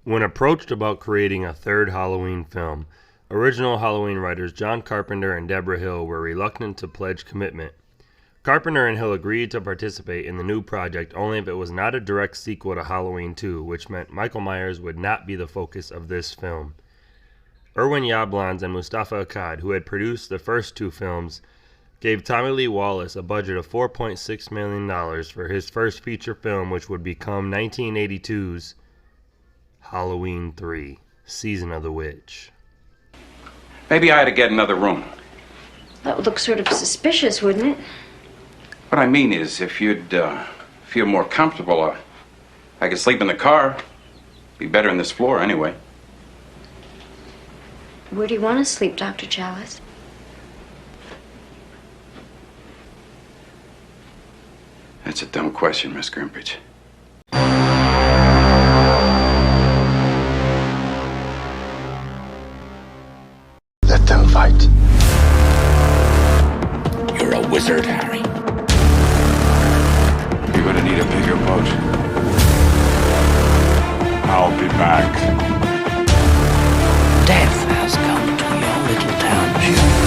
When approached about creating a third Halloween film, original Halloween writers John Carpenter and Deborah Hill were reluctant to pledge commitment. Carpenter and Hill agreed to participate in the new project only if it was not a direct sequel to Halloween 2, which meant Michael Myers would not be the focus of this film. Irwin Yablans and Mustafa Akkad, who had produced the first two films, gave Tommy Lee Wallace a budget of $4.6 million for his first feature film, which would become 1982's Halloween 3, Season of the Witch. Maybe I ought to get another room. That would look sort of suspicious, wouldn't it? What I mean is, if you'd feel more comfortable, I could sleep in the car. Be better on this floor anyway. Where do you want to sleep, Dr. Chalice? That's a dumb question, Miss Grimbridge. Let them fight. You're a wizard, Harry. You're gonna need a bigger boat. I'll be back. Death has come to your little township.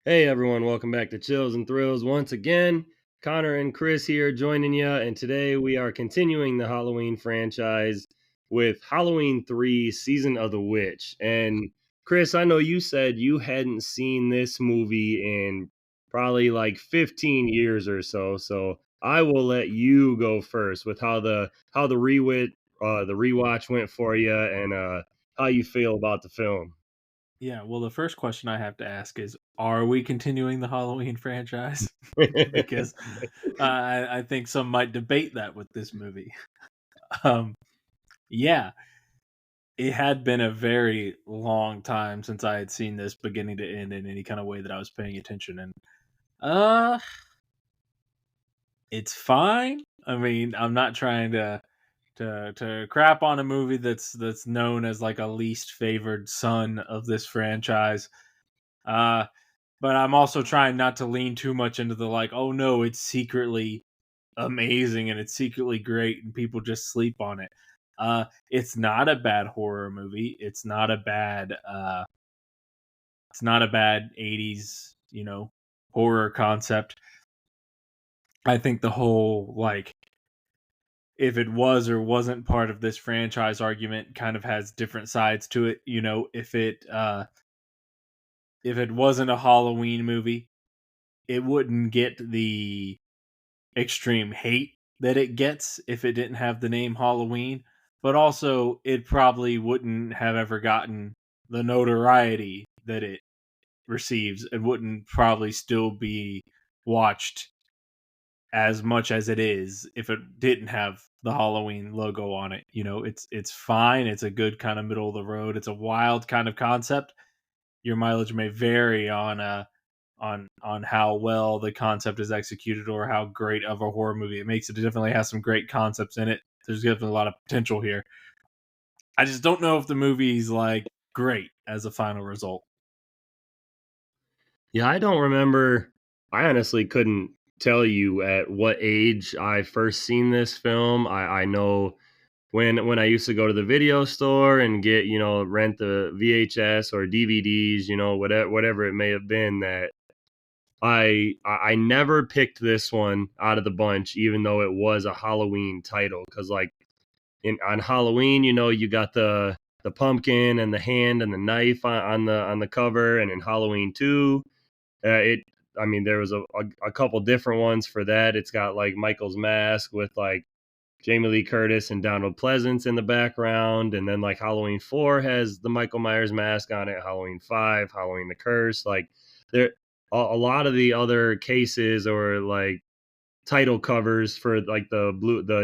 Hey everyone, welcome back to Chills and Thrills once again. Connor and Chris here joining you, and today we are continuing the Halloween franchise with Halloween 3 Season of the Witch. And Chris, I know you said you hadn't seen this movie in probably like 15 years or so, so I will let you go first with how the rewatch went for you and how you feel about the film. Yeah, well, the first question I have to ask is, are we continuing the Halloween franchise? Because I think some might debate that with this movie. Yeah, it had been a very long time since I had seen this beginning to end in any kind of way that I was paying attention. And it's fine. I mean, I'm not trying to crap on a movie that's known as like a least favored son of this franchise. But I'm also trying not to lean too much into the like, oh no, it's secretly amazing and it's secretly great and people just sleep on it. It's not a bad horror movie. It's not a bad 80s, horror concept. I think the whole like if it was or wasn't part of this franchise argument kind of has different sides to it. If it wasn't a Halloween movie, it wouldn't get the extreme hate that it gets if it didn't have the name Halloween, but also it probably wouldn't have ever gotten the notoriety that it receives and wouldn't probably still be watched as much as it is if it didn't have the Halloween logo on it. It's fine. It's a good kind of middle of the road. It's a wild kind of concept. Your mileage may vary on how well the concept is executed or how great of a horror movie it makes. It definitely has some great concepts in it. There's definitely a lot of potential here. I just don't know if the movie's like great as a final result. Yeah, I don't remember. I honestly couldn't tell you at what age I first seen this film. I know when I used to go to the video store and get, rent the VHS or DVDs, whatever it may have been, that I never picked this one out of the bunch, even though it was a Halloween title. Because like on Halloween, you got the pumpkin and the hand and the knife on the cover, and in Halloween 2, there was a couple different ones for that. It's got like Michael's mask with like Jamie Lee Curtis and Donald Pleasance in the background, and then like Halloween 4 has the Michael Myers mask on it. Halloween 5, Halloween the Curse, like there a lot of the other cases or like title covers for like the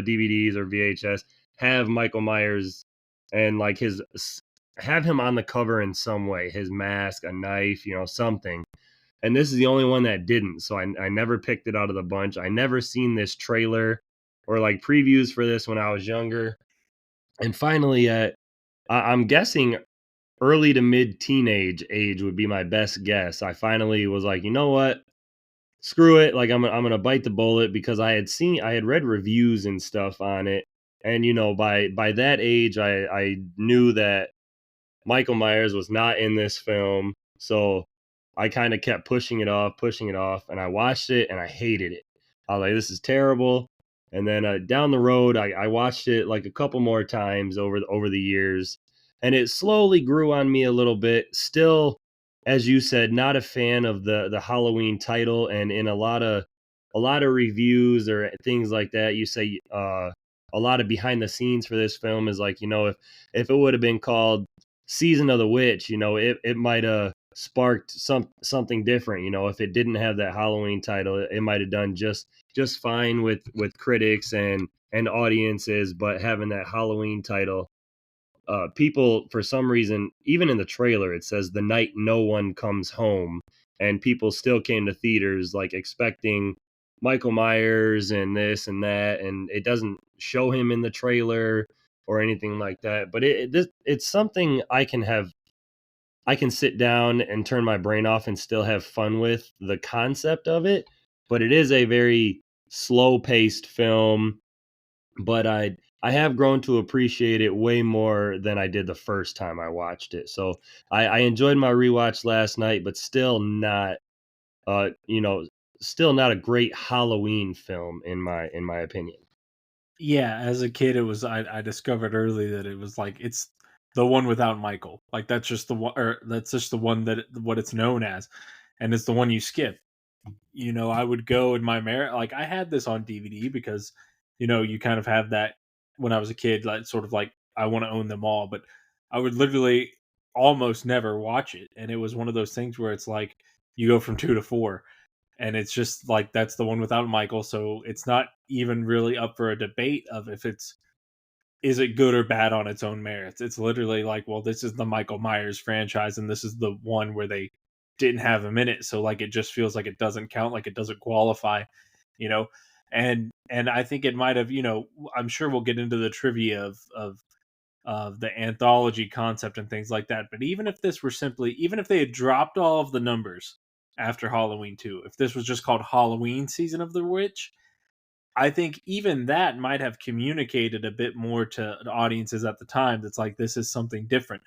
DVDs or VHS have Michael Myers and like have him on the cover in some way, his mask, a knife, something. And this is the only one that didn't. So I never picked it out of the bunch. I never seen this trailer or like previews for this when I was younger. And finally, I'm guessing early to mid teenage age would be my best guess. I finally was like, you know what? Screw it. Like I'm gonna bite the bullet because I had read reviews and stuff on it. And by that age I knew that Michael Myers was not in this film. So I kind of kept pushing it off, and I watched it and I hated it. I was like, this is terrible. And then down the road, I watched it like a couple more times over the years, and it slowly grew on me a little bit. Still, as you said, not a fan of the Halloween title, and in a lot of reviews or things like that, you say a lot of behind the scenes for this film is like, if it would have been called Season of the Witch, it might have sparked something different. If it didn't have that Halloween title, it might have done just fine with critics and audiences. But having that Halloween title, people for some reason, even in the trailer, it says the night no one comes home, and people still came to theaters like expecting Michael Myers and this and that, and it doesn't show him in the trailer or anything like that. But it's something I can sit down and turn my brain off and still have fun with the concept of it. But it is a very slow paced film. But I have grown to appreciate it way more than I did the first time I watched it. So I enjoyed my rewatch last night, but uh you know still not a great Halloween film in my opinion. Yeah, as a kid, I discovered early that it was like it's the one without Michael. Like that's just the one, or that's just the one that what it's known as, and it's the one you skip. I would go in my like I had this on DVD because you kind of have that when I was a kid, like sort of like I want to own them all, but I would literally almost never watch it, and it was one of those things where it's like you go from two to four, and it's just like that's the one without Michael, so it's not even really up for a debate of if it's is it good or bad on its own merits. It's literally like, well, this is the Michael Myers franchise, and this is the one where they didn't have him in it, so like it just feels like it doesn't count, like it doesn't qualify, you know. And I think it might have, I'm sure we'll get into the trivia of the anthology concept and things like that. But even if this were simply, even if they had dropped all of the numbers after Halloween 2, if this was just called Halloween Season of the Witch, I think even that might have communicated a bit more to audiences at the time. That's like, this is something different.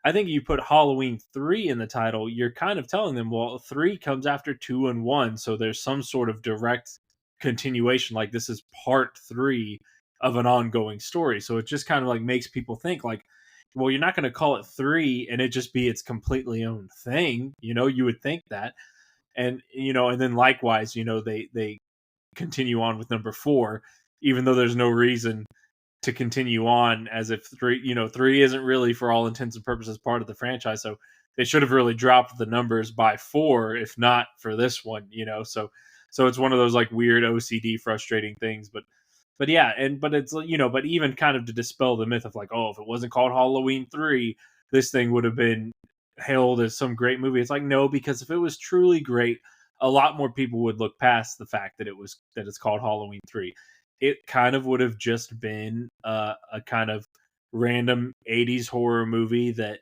I think you put Halloween 3 in the title, you're kind of telling them, well, 3 comes after 2 and 1. So there's some sort of direct continuation. Like this is part 3 of an ongoing story. So it just kind of like makes people think like, well, you're not going to call it 3 and it just be its completely own thing. You would think that. And then likewise, they continue on with number 4, even though there's no reason to continue on, as if 3 isn't really for all intents and purposes part of the franchise. So they should have really dropped the numbers by 4, if not for this one, so it's one of those like weird OCD frustrating things. But yeah, but it's, but even kind of to dispel the myth of like, oh, if it wasn't called Halloween 3, this thing would have been hailed as some great movie. It's like, no, because if it was truly great, a lot more people would look past the fact that it's called Halloween 3. It kind of would have just been a kind of random 80s horror movie that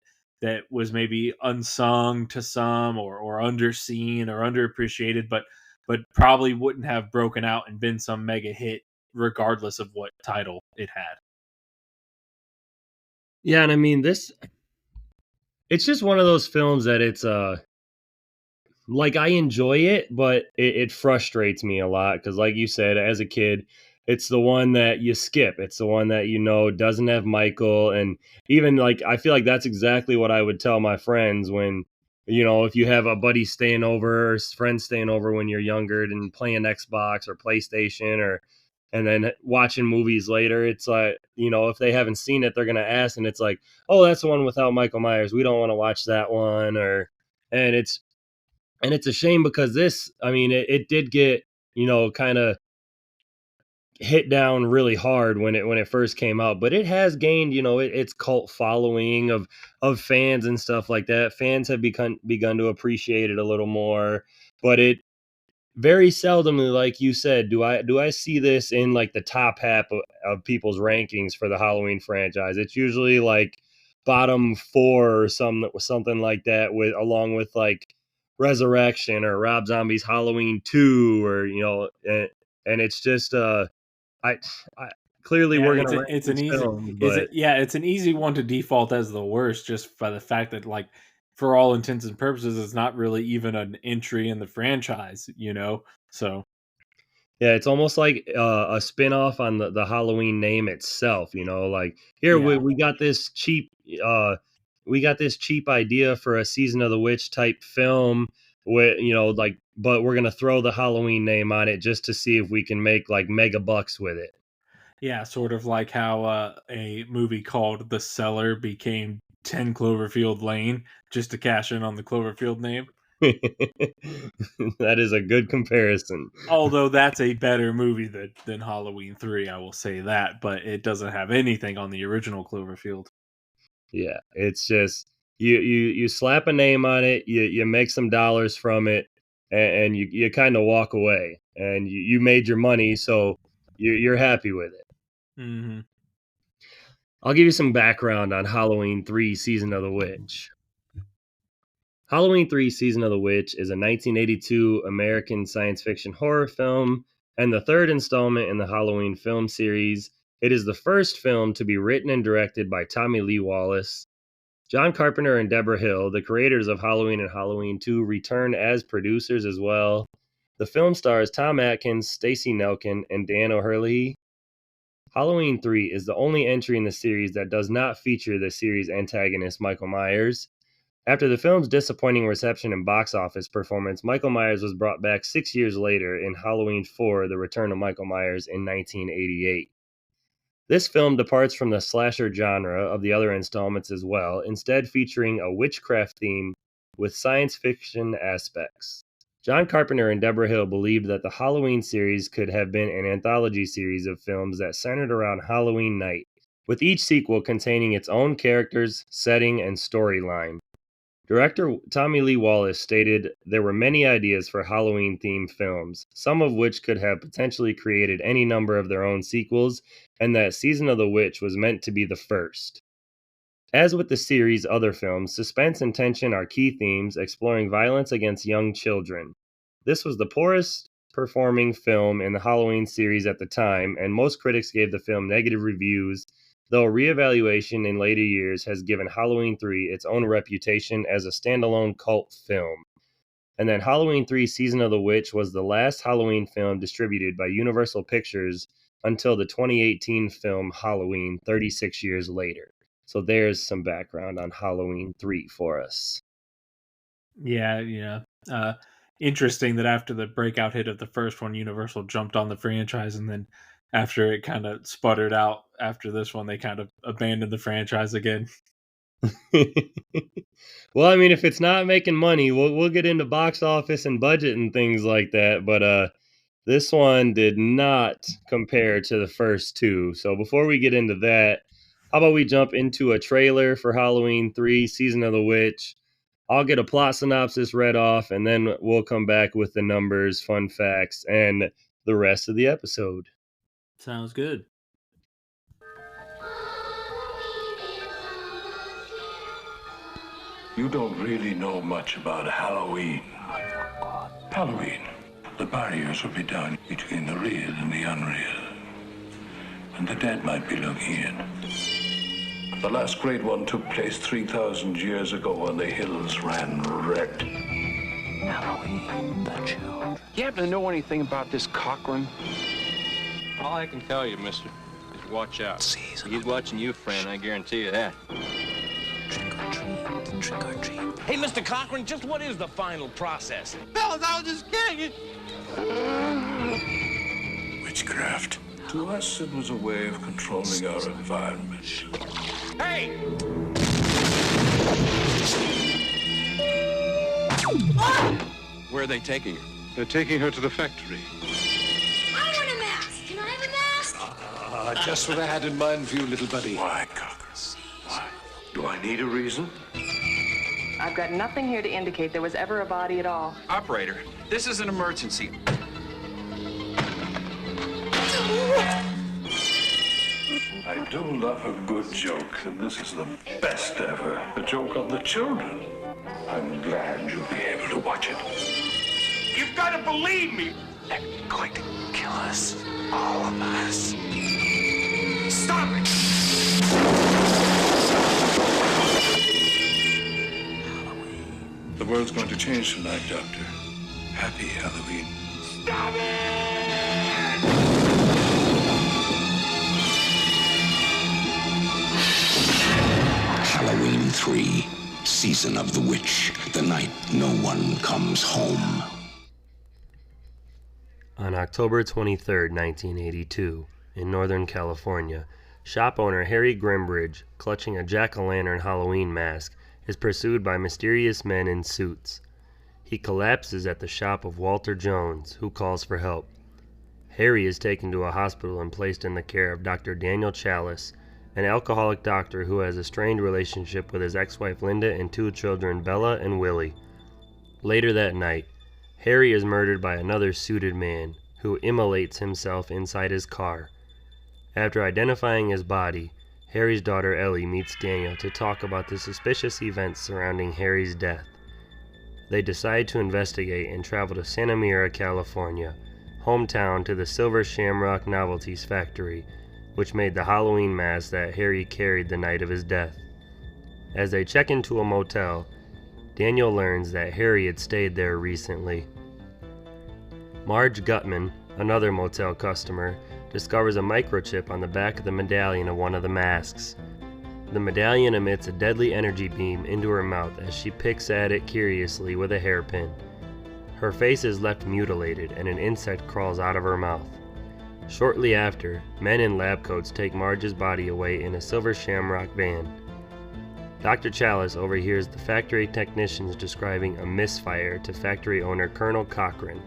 was maybe unsung to some, or underseen or underappreciated, but probably wouldn't have broken out and been some mega hit regardless of what title it had. Yeah, and I mean it's just one of those films that it's like I enjoy it, but it frustrates me a lot because, like you said, as a kid, it's the one that you skip. It's the one that doesn't have Michael, and even like I feel like that's exactly what I would tell my friends when if you have a buddy staying over or friends staying over when you're younger and playing Xbox or PlayStation or and then watching movies later. It's like if they haven't seen it, they're gonna ask, and it's like, oh, that's the one without Michael Myers. We don't want to watch that one, and it's a shame because this, I mean, it did get, kind of hit down really hard when it first came out, but it has gained, its cult following of fans and stuff like that. Fans have begun to appreciate it a little more, but it very seldomly, like you said, do I see this in like the top half of people's rankings for the Halloween franchise. It's usually like bottom 4 or something like that, with along with like Resurrection or Rob Zombie's Halloween 2, or and it's just I, I clearly Yeah, we're gonna rank these films, but it's an easy one to default as the worst, just by the fact that, like, for all intents and purposes, it's not really even an entry in the franchise, So yeah, it's almost like a spin-off on the Halloween name itself, like here yeah, we got this cheap idea for a Season of the Witch type film with, like, but we're gonna throw the Halloween name on it just to see if we can make like mega bucks with it. yeah, sort of like how a movie called The Cellar became 10 Cloverfield Lane just to cash in on the Cloverfield name. That is a good comparison. Although that's a better movie than Halloween 3, I will say that, but it doesn't have anything on the original Cloverfield. Yeah, it's just you slap a name on it, you make some dollars from it, and you kind of walk away, and you made your money, so you're happy with it. Mm-hmm. I'll give you some background on Halloween 3 Season of the Witch. Halloween 3 Season of the Witch is a 1982 American science fiction horror film and the third installment in the Halloween film series. It is the first film to be written and directed by Tommy Lee Wallace. John Carpenter and Deborah Hill, the creators of Halloween and Halloween 2, return as producers as well. The film stars Tom Atkins, Stacey Nelkin, and Dan O'Hurley. Halloween 3 is the only entry in the series that does not feature the series antagonist Michael Myers. After the film's disappointing reception and box office performance, Michael Myers was brought back 6 years later in Halloween 4, The Return of Michael Myers in 1988. This film departs from the slasher genre of the other installments as well, instead featuring a witchcraft theme with science fiction aspects. John Carpenter and Deborah Hill believed that the Halloween series could have been an anthology series of films that centered around Halloween night, with each sequel containing its own characters, setting, and storyline. Director Tommy Lee Wallace stated there were many ideas for Halloween-themed films, some of which could have potentially created any number of their own sequels, and that Season of the Witch was meant to be the first. As with the series' other films, suspense and tension are key themes, exploring violence against young children. This was the poorest performing film in the Halloween series at the time, and most critics gave the film negative reviews, though a reevaluation in later years has given Halloween 3 its own reputation as a standalone cult film. And then Halloween 3 Season of the Witch was the last Halloween film distributed by Universal Pictures until the 2018 film Halloween 36 years later. So there's some background on Halloween 3 for us. Yeah. Interesting that after the breakout hit of the first one, Universal jumped on the franchise, and then after it kind of sputtered out after this one, they kind of abandoned the franchise again. Well, I mean, if it's not making money, we'll get into box office and budget and things like that. But this one did not compare to the first two. So before we get into that, how about we jump into a trailer for Halloween 3 Season of the Witch? I'll get a plot synopsis read off, and then we'll come back with the numbers, fun facts, and the rest of the episode. Sounds good. You don't really know much about Halloween. Halloween. The barriers will be down between the real and the unreal. And the dead might be looking in. The last great one took place 3,000 years ago when the hills ran red. Halloween, the children. You happen to know anything about this Cochran? All I can tell you, mister, is watch out. He's watching you, friend, I guarantee you that. Trick or treat, trick or treat. Hey, Mr. Cochran, just what is the final process? Fellas, I was just kidding. Witchcraft. To us, it was a way of controlling our environment. Hey! Where are they taking her? They're taking her to the factory. I want a mask. Can I have a mask? Just what I had in mind for you, little buddy. Why, Cocker? Why? Do I need a reason? I've got nothing here to indicate there was ever a body at all. Operator, this is an emergency. I I do love a good joke, and this is the best ever. A joke on the children. I'm glad you'll be able to watch it. You've got to believe me. They're going to kill us. All of us. Stop it. The world's going to change tonight, Doctor. Happy Halloween. Stop it! Halloween 3, Season of the Witch, the night no one comes home. On October 23, 1982, in Northern California, shop owner Harry Grimbridge, clutching a jack-o'-lantern Halloween mask, is pursued by mysterious men in suits. He collapses at the shop of Walter Jones, who calls for help. Harry is taken to a hospital and placed in the care of Dr. Daniel Chalice, an alcoholic doctor who has a strained relationship with his ex-wife Linda and two children Bella and Willie. Later that night, Harry is murdered by another suited man, who immolates himself inside his car. After identifying his body, Harry's daughter Ellie meets Daniel to talk about the suspicious events surrounding Harry's death. They decide to investigate and travel to Santa Mira, California, hometown to the Silver Shamrock Novelties Factory, which made the Halloween mask that Harry carried the night of his death. As they check into a motel, Daniel learns that Harry had stayed there recently. Marge Gutman, another motel customer, discovers a microchip on the back of the medallion of one of the masks. The medallion emits a deadly energy beam into her mouth as she picks at it curiously with a hairpin. Her face is left mutilated and an insect crawls out of her mouth. Shortly after, men in lab coats take Marge's body away in a Silver Shamrock van. Dr. Chalice overhears the factory technicians describing a misfire to factory owner Colonel Cochran.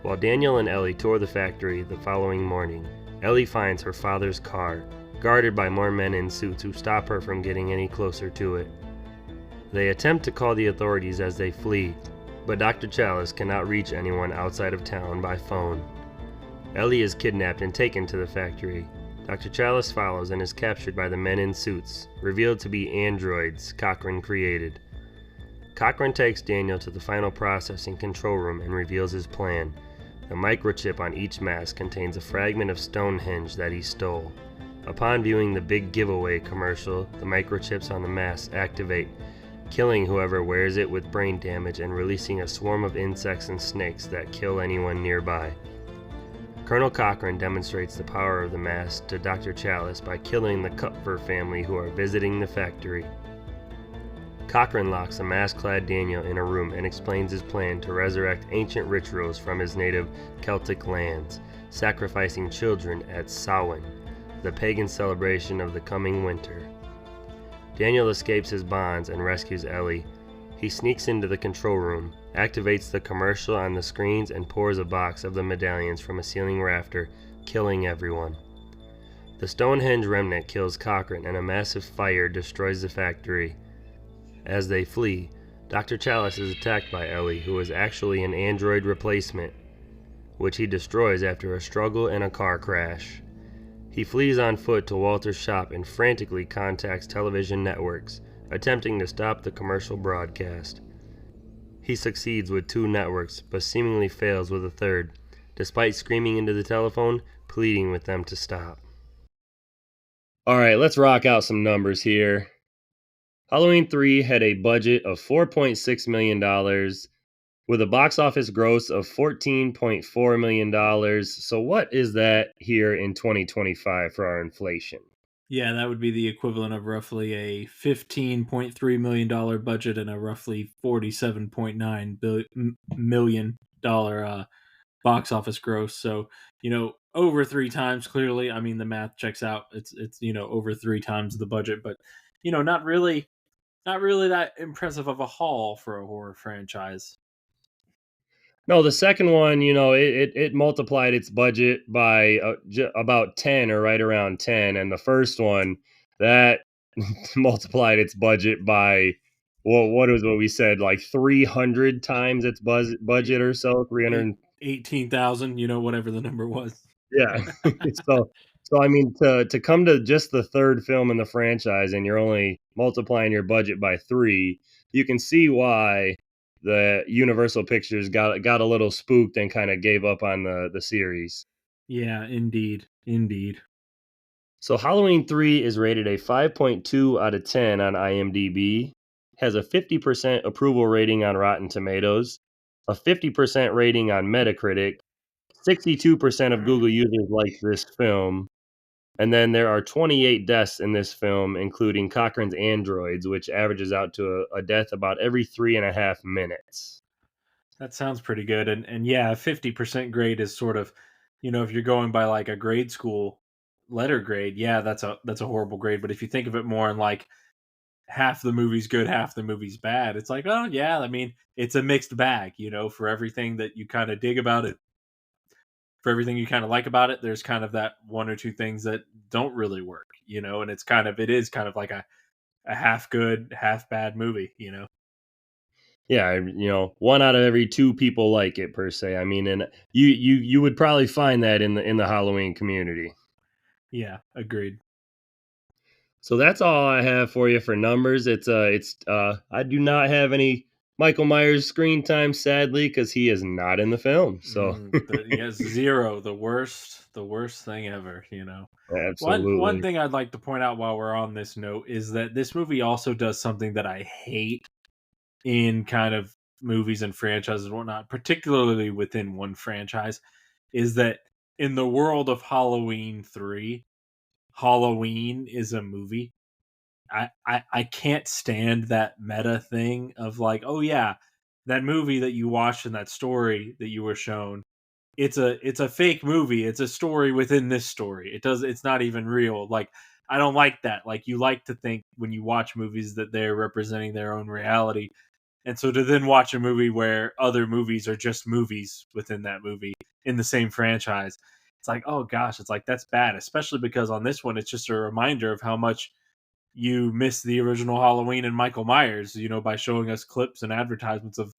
While Daniel and Ellie tour the factory the following morning, Ellie finds her father's car, guarded by more men in suits who stop her from getting any closer to it. They attempt to call the authorities as they flee, but Dr. Chalice cannot reach anyone outside of town by phone. Ellie is kidnapped and taken to the factory. Dr. Chalice follows and is captured by the men in suits, revealed to be androids Cochran created. Cochran takes Daniel to the final processing control room and reveals his plan. The microchip on each mask contains a fragment of Stonehenge that he stole. Upon viewing the Big Giveaway commercial, the microchips on the masks activate, killing whoever wears it with brain damage and releasing a swarm of insects and snakes that kill anyone nearby. Colonel Cochran demonstrates the power of the mask to Dr. Chalice by killing the Kupfer family who are visiting the factory. Cochran locks a mask-clad Daniel in a room and explains his plan to resurrect ancient rituals from his native Celtic lands, sacrificing children at Samhain, the pagan celebration of the coming winter. Daniel escapes his bonds and rescues Ellie. He sneaks into the control room, activates the commercial on the screens, and pours a box of the medallions from a ceiling rafter, killing everyone. The Stonehenge remnant kills Cochran and a massive fire destroys the factory. As they flee, Dr. Chalice is attacked by Ellie, who is actually an android replacement, which he destroys after a struggle and a car crash. He flees on foot to Walter's shop and frantically contacts television networks, attempting to stop the commercial broadcast. He succeeds with 2 networks, but seemingly fails with a third, despite screaming into the telephone, pleading with them to stop. Alright, let's rock out some numbers here. Halloween 3 had a budget of $4.6 million, with a box office gross of $14.4 million. So what is that here in 2025 for our inflation? Yeah, that would be the equivalent of roughly a $15.3 million budget and a roughly $47.9 million box office gross. So, over 3 times, clearly. I mean, the math checks out. It's over 3 times the budget, but, not really that impressive of a haul for a horror franchise. No, the second one, it multiplied its budget by about 10 or right around 10. And the first one, that multiplied its budget by, what we said, like 300 times its budget or so, 318,000, 18,000, whatever the number was. Yeah. So So I mean, to come to just the third film in the franchise, and you're only multiplying your budget by 3, you can see why the Universal Pictures got a little spooked and kind of gave up on the series. Yeah, indeed. Indeed. So Halloween 3 is rated a 5.2 out of 10 on IMDb, has a 50% approval rating on Rotten Tomatoes, a 50% rating on Metacritic, 62% of Google users liked this film, and then there are 28 deaths in this film, including Cochrane's androids, which averages out to a death about every 3.5 minutes. That sounds pretty good. And yeah, a 50% grade is sort of, if you're going by like a grade school letter grade, yeah, that's a horrible grade. But if you think of it more in like half the movie's good, half the movie's bad, it's like, oh yeah, I mean, it's a mixed bag, for everything that you kind of dig about it, for everything you kind of like about it, there's kind of that one or two things that don't really work, and it is kind of like a half good, half bad movie. Yeah, 1 out of every 2 people like it per se. I mean, and you would probably find that in the Halloween community. Yeah, agreed. So that's all I have for you for numbers. It's I do not have any Michael Myers screen time, sadly, because he is not in the film. So Yes, 0, the worst thing ever. One absolutely. thing I'd like to point out while we're on this note is that this movie also does something that I hate in kind of movies and franchises and whatnot, particularly within one franchise, is that in the world of Halloween 3, Halloween is a movie. I can't stand that meta thing of like, oh yeah, that movie that you watched and that story that you were shown, it's a fake movie. It's a story within this story. It's not even real. Like, I don't like that. Like, you like to think when you watch movies that they're representing their own reality. And so to then watch a movie where other movies are just movies within that movie in the same franchise, it's like, oh gosh, it's like that's bad, especially because on this one it's just a reminder of how much you miss the original Halloween and Michael Myers, by showing us clips and advertisements of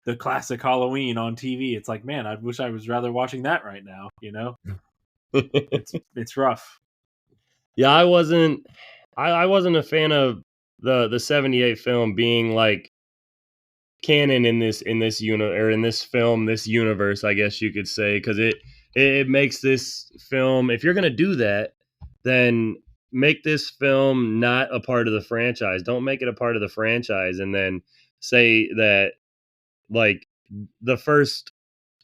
the classic Halloween on TV. It's like, man, I wish I was rather watching that right now. It's rough. Yeah, I wasn't a fan of the 78 film being like canon in this unit or in this film, this universe, I guess you could say, because it makes this film, if you're gonna do that, then make this film not a part of the franchise. Don't make it a part of the franchise and then say that like the first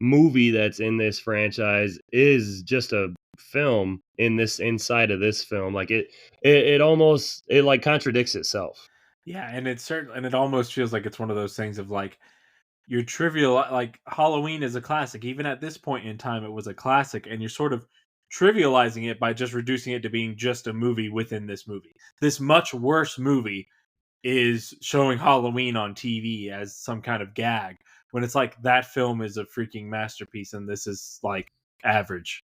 movie that's in this franchise is just a film inside of this film. Like it almost it like contradicts itself. Yeah, and it almost feels like it's one of those things of like you're trivial, like Halloween is a classic. Even at this point in time, it was a classic, and you're sort of trivializing it by just reducing it to being just a movie within this movie. This much worse movie is showing Halloween on TV as some kind of gag when it's like that film is a freaking masterpiece and this is like average.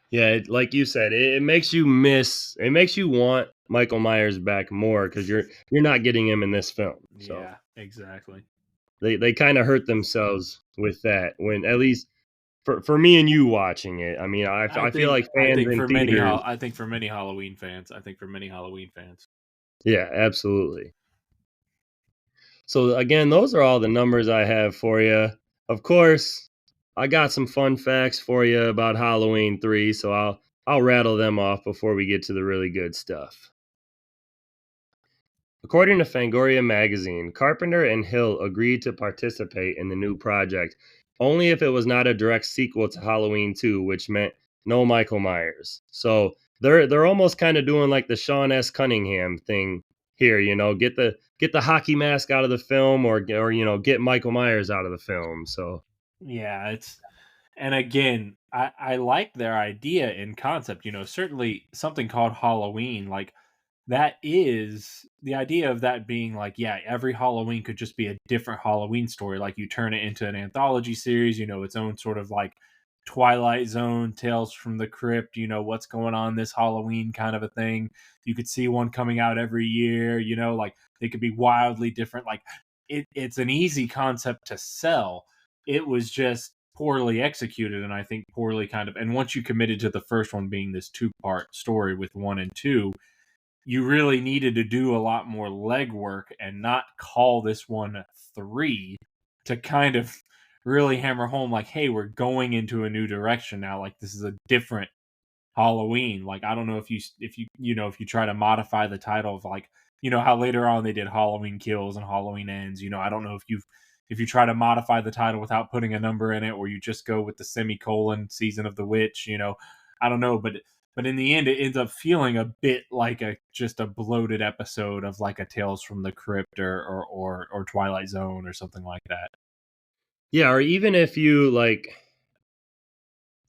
Yeah, like you said, it makes you it makes you want Michael Myers back more because you're not getting him in this film. So Yeah, exactly. they kind of hurt themselves with that when at least for me and you watching it. I mean, I feel like I fans think in for many theaters. I think for many Halloween fans, Yeah, absolutely. So again, those are all the numbers I have for you. Of course, I got some fun facts for you about Halloween 3, so I'll rattle them off before we get to the really good stuff. According to Fangoria magazine, Carpenter and Hill agreed to participate in the new project only if it was not a direct sequel to Halloween 2, which meant no Michael Myers. So they're almost kind of doing like the Sean S. Cunningham thing here, get the hockey mask out of the film or get Michael Myers out of the film. So yeah, and again, I like their idea in concept. Certainly something called Halloween, like that is the idea of that being like, yeah, every Halloween could just be a different Halloween story. Like you turn it into an anthology series, its own sort of like Twilight Zone, Tales from the Crypt, what's going on this Halloween kind of a thing. You could see one coming out every year, like they could be wildly different. Like it's an easy concept to sell. It was just poorly executed, and I think poorly and once you committed to the first one being this 2-part story with 1 and 2, you really needed to do a lot more legwork and not call this one 3 to kind of really hammer home like, hey, we're going into a new direction now. Like, this is a different Halloween. Like, I don't know if you try to modify the title of, like, how later on they did Halloween Kills and Halloween Ends. I don't know if you try to modify the title without putting a number in it, or you just go with the semicolon Season of the Witch. I don't know, but in the end, it ends up feeling a bit like just a bloated episode of like a Tales from the Crypt or Twilight Zone or something like that. Yeah, or even if you like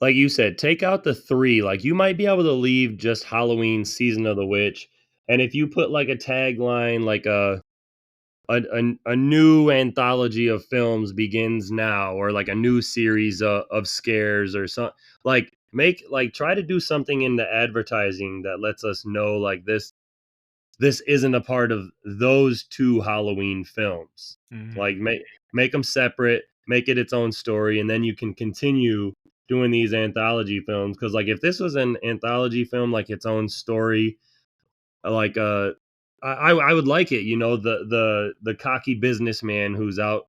you said, take out the 3, like, you might be able to leave just Halloween Season of the Witch, and if you put, like, a tagline, like, a new anthology of films begins now, or, like, a new series of scares or something, try to do something in the advertising that lets us know, like, this isn't a part of those 2 Halloween films. Mhm. Like, make them separate, make it its own story, and then you can continue doing these anthology films. Because, like, if this was an anthology film, like, its own story, like, I would like it, the cocky businessman who's out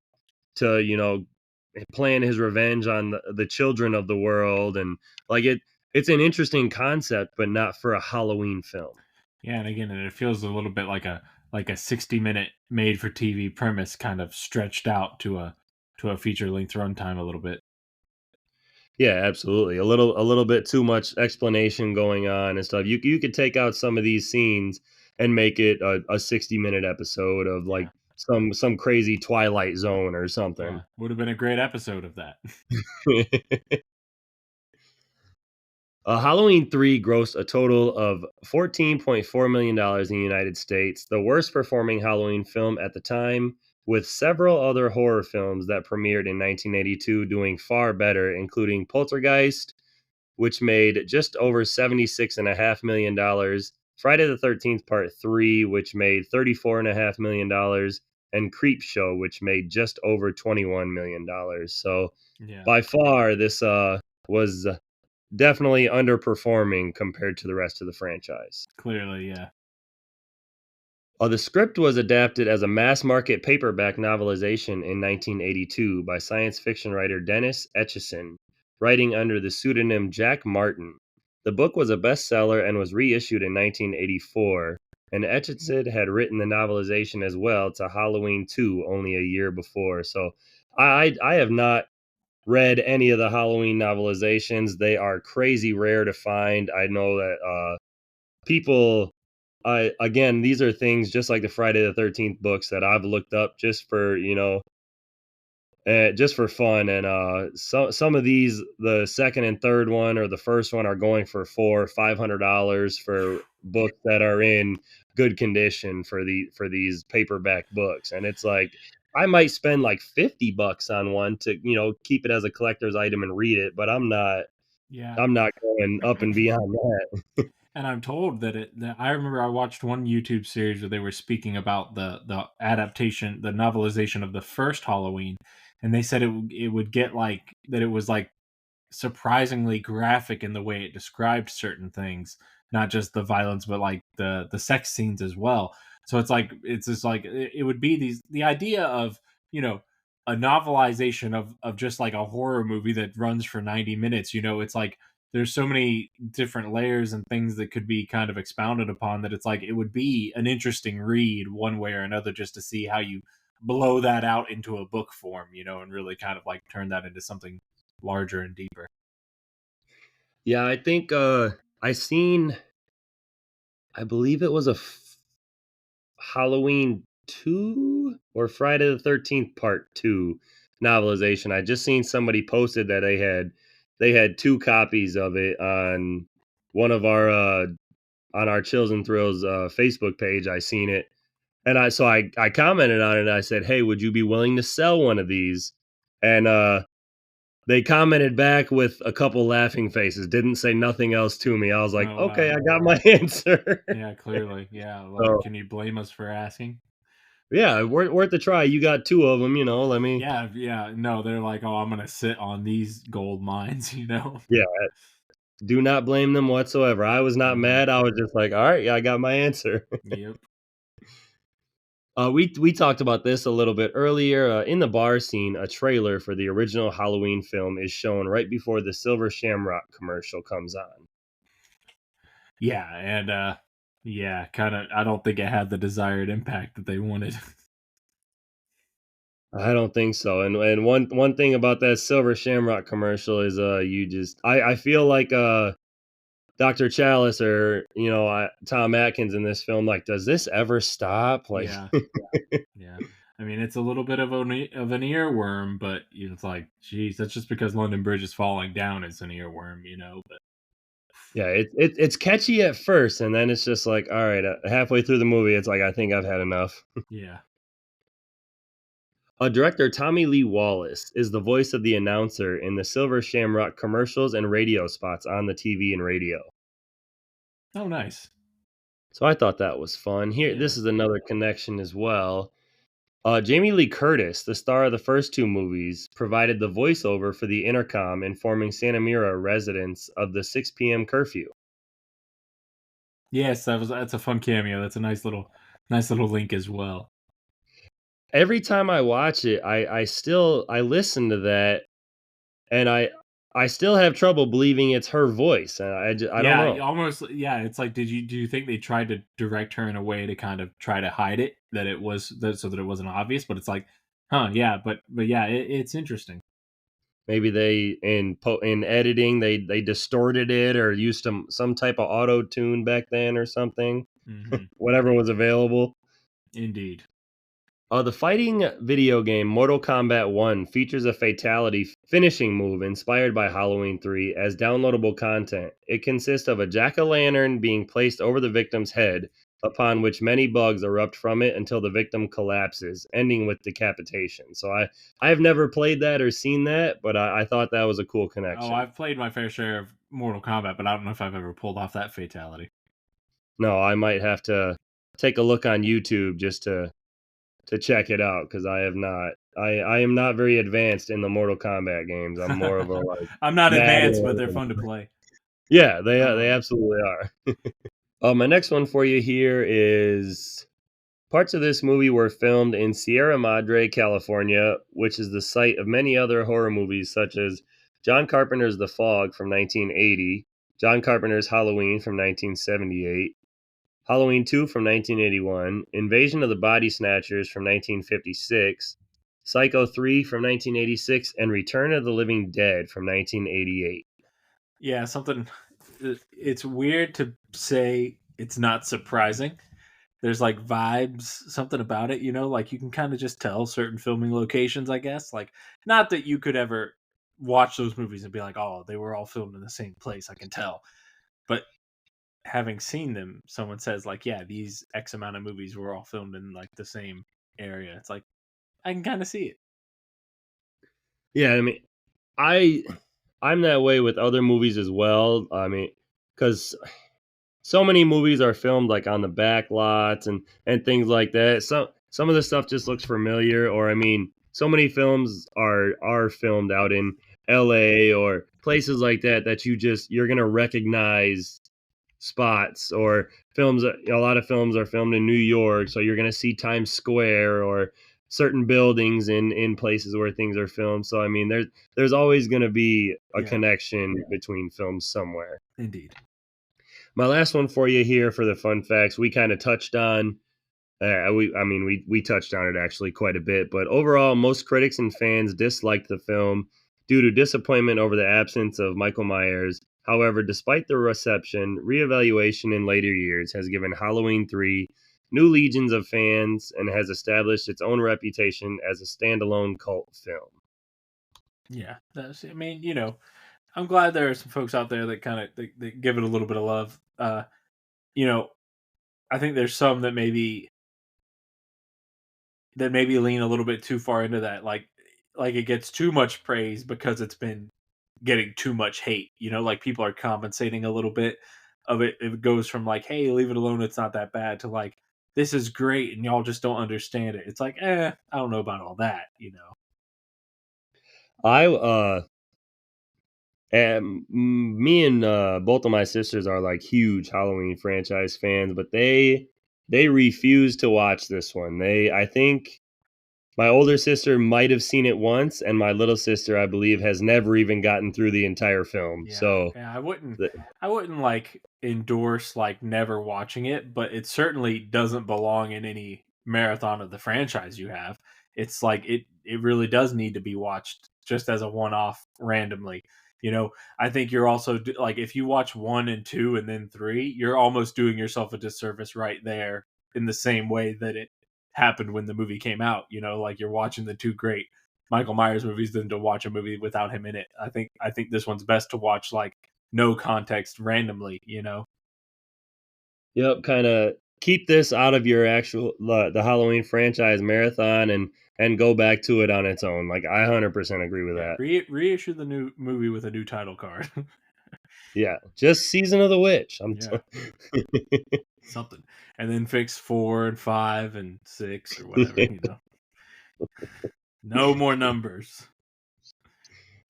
to, plan his revenge on the children of the world, and, like, it's an interesting concept, but not for a Halloween film. Yeah, and again, it feels a little bit like a 60-minute made for TV premise kind of stretched out to a feature length runtime a little bit. Yeah, absolutely. A little bit too much explanation going on and stuff. You could take out some of these scenes and make it a 60-minute episode of, Yeah. like, some crazy Twilight Zone or Yeah. something. Would have been a great episode of that. Halloween 3 grossed a total of $14.4 million in the United States, the worst performing Halloween film at the time, with several other horror films that premiered in 1982 doing far better, including Poltergeist, which made just over $76.5 million, Friday the 13th Part 3, which made $34.5 million, and Creep Show, which made just over $21 million. So Yeah. by far, this was definitely underperforming compared to the rest of the franchise. Clearly, yeah. The script was adapted as a mass market paperback novelization in 1982 by science fiction writer Dennis Etchison, writing under the pseudonym Jack Martin. The book was a bestseller and was reissued in 1984, and Etchison had written the novelization as well to Halloween 2 only a year before. So I have not read any of the Halloween novelizations. They are crazy rare to find. I know that people again, these are things just like the Friday the 13th books that I've looked up just for, just for fun. And some of these, the second and third one or the first one, are going for $400-$500 for books that are in good condition for these paperback books. And it's like, I might spend like $50 on one to, keep it as a collector's item and read it, but Yeah. I'm not going up and beyond that. And I'm told that I remember I watched one YouTube series where they were speaking about the adaptation, the novelization of the first Halloween, and they said it would get like that. It was like surprisingly graphic in the way it described certain things, not just the violence, but like the sex scenes as well. So it's just like it would be the idea of a novelization of just like a horror movie that runs for 90 minutes. It's like there's so many different layers and things that could be kind of expounded upon that it's like it would be an interesting read one way or another just to see how you blow that out into a book form, and really kind of like turn that into something larger and deeper. Yeah, I think I believe it was Halloween 2 or Friday the 13th Part 2 novelization. I just seen somebody posted that they had 2 copies of it on one of our on our Chills and Thrills Facebook page. I seen it. And I commented on it and I said, "Hey, would you be willing to sell one of these?" And they commented back with a couple laughing faces, didn't say nothing else to me. I was like, Oh, "Okay, wow. I got my answer." Yeah, clearly. Yeah. Like, So, can you blame us for asking? Yeah, worth a try. You got two of them, let me. Yeah. No, they're like, oh, I'm gonna sit on these gold mines, Yeah, do not blame them whatsoever. I was not Mhm. mad. I was just like, all right, yeah, I got my answer. Yep. We talked about this a little bit earlier. In the bar scene, a trailer for the original Halloween film is shown right before the Silver Shamrock commercial comes on. Yeah, and yeah, kind of. I don't think it had the desired impact that they wanted. I don't think so. And one thing about that Silver Shamrock commercial is you just I feel like Dr. Chalice or Tom Atkins in this film, like, does this ever stop? Like, Yeah, yeah. I mean, it's a little bit of an earworm, but it's like, geez, that's just because London Bridge is falling down. It's an earworm. But yeah, it's catchy at first, and then it's just like, all right, halfway through the movie, it's like, I think I've had enough. yeah, Director Tommy Lee Wallace is the voice of the announcer in the Silver Shamrock commercials and radio spots on the TV and radio. oh, nice. So I thought that was fun. Here, Yeah. this is another connection as well. Jamie Lee Curtis, the star of the first two movies, provided the voiceover for the intercom informing Santa Mira residents of the 6 p.m. curfew. Yes, that's a fun cameo. That's a nice little link as well. Every time I watch it, I listen to that, and I still have trouble believing it's her voice. And I don't Yeah, know. almost. Yeah, it's like, do you think they tried to direct her in a way to kind of try to hide it, that it was so that it wasn't obvious? But it's like, huh? Yeah, but yeah, it's interesting. Maybe they in editing they distorted it or used some type of auto tune back then or something. Hmm. Whatever was available. Indeed. The fighting video game Mortal Kombat 1 features a fatality finishing move inspired by Halloween 3 as downloadable content. It consists of a jack-o'-lantern being placed over the victim's head, upon which many bugs erupt from it until the victim collapses, ending with decapitation. So I have never played that or seen that, but I thought that was a cool Oh, connection. I've played my fair share of Mortal Kombat, but I don't know if I've ever pulled off that fatality. No, I might have to take a look on YouTube just to check it out because I have not. I am not very advanced in the Mortal Kombat games. I'm more of a like I'm not advanced, but they're Madden. fun to play. Yeah, they absolutely are. My next one for you here is parts of this movie were filmed in Sierra Madre, California, which is the site of many other horror movies such as John Carpenter's The Fog from 1980, John Carpenter's Halloween from 1978, Halloween 2 from 1981, Invasion of the Body Snatchers from 1956, Psycho 3 from 1986, and Return of the Living Dead from 1988. Yeah, something. It's weird to say it's not surprising. There's like vibes, something about it, like you can kind of just tell certain filming locations, I guess. Like, not that you could ever watch those movies and be like, oh, they were all filmed in the same place. I can tell. But having seen them, someone says like, yeah, these X amount of movies were all filmed in like the same area. It's like, I can kind of see it. Yeah, I mean, I'm that way with other movies as well. I mean, because so many movies are filmed like on the back lots and things like that. Some of the stuff just looks familiar, or I mean, so many films are filmed out in L.A. or places like that that you're gonna recognize spots or films. A lot of films are filmed in New York, so you're gonna see Times Square or certain buildings in places where things are filmed. So I mean, there's always gonna be a connection between films somewhere. Indeed. My last one for you here for the fun facts, we kind of touched on. We touched on it actually quite a bit, but overall, most critics and fans disliked the film due to disappointment over the absence of Michael Myers. However, despite the reception, reevaluation in later years has given Halloween 3 new legions of fans and has established its own reputation as a standalone cult film. Yeah, I mean, I'm glad there are some folks out there that kind of that give it a little bit of love. I think there's some that maybe lean a little bit too far into that, like it gets too much praise because it's been getting too much hate. Like people are compensating a little bit of it. It goes from like, hey, leave it alone, it's not that bad, to like, this is great and y'all just don't understand it. It's like, I don't know about all that, you know. I and me and both of my sisters are like huge Halloween franchise fans, but they refuse to watch this one. I think my older sister might have seen it once, and my little sister, I believe, has never even gotten through the entire film. Yeah, So, yeah, the, I wouldn't like endorse like never watching it, but it certainly doesn't belong in any marathon of the franchise you have. It's like it really does need to be watched just as a one off randomly. You know, I think you're also like if you watch 1 and 2 and then 3, you're almost doing yourself a disservice right there in the same way that it happened when the movie came out. You know, like you're watching the two great Michael Myers movies than to watch a movie without him in it. I think this one's best to watch like no context randomly, you know. yep, kind of keep this out of your actual the Halloween franchise marathon and go back to it on its own. Like I 100% agree with Yeah, that. reissue the new movie with a new title card. Yeah, just Season of the Witch. Yeah, something. And then fix 4 and 5 and 6 or whatever, you know. No more numbers.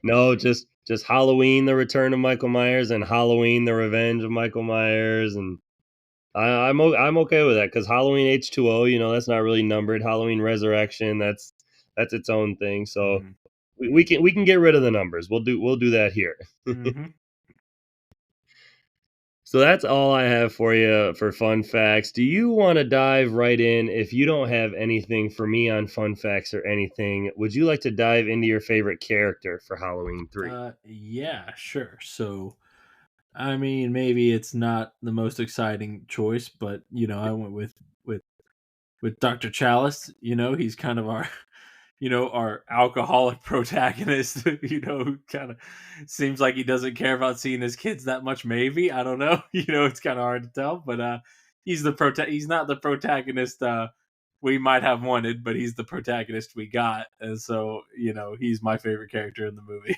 No, just Halloween: The Return of Michael Myers and Halloween: The Revenge of Michael Myers, and I'm okay with that because Halloween H2O, you know, that's not really numbered. Halloween Resurrection, that's its own thing. So Mhm. we can get rid of the numbers. We'll do that here. Mhm. So that's all I have for you for fun facts. Do you want to dive right in? If you don't have anything for me on fun facts or anything, would you like to dive into your favorite character for Halloween 3? Yeah, sure. So I mean, maybe it's not the most exciting choice, but you know, I went with with Dr. Chalice. You know, he's kind of our, you know, our alcoholic protagonist. You know, who kind of seems like he doesn't care about seeing his kids that much. Maybe I don't know. You know, it's kind of hard to tell. But he's not the protagonist we might have wanted, but he's the protagonist we got, and so you know, he's my favorite character in the movie.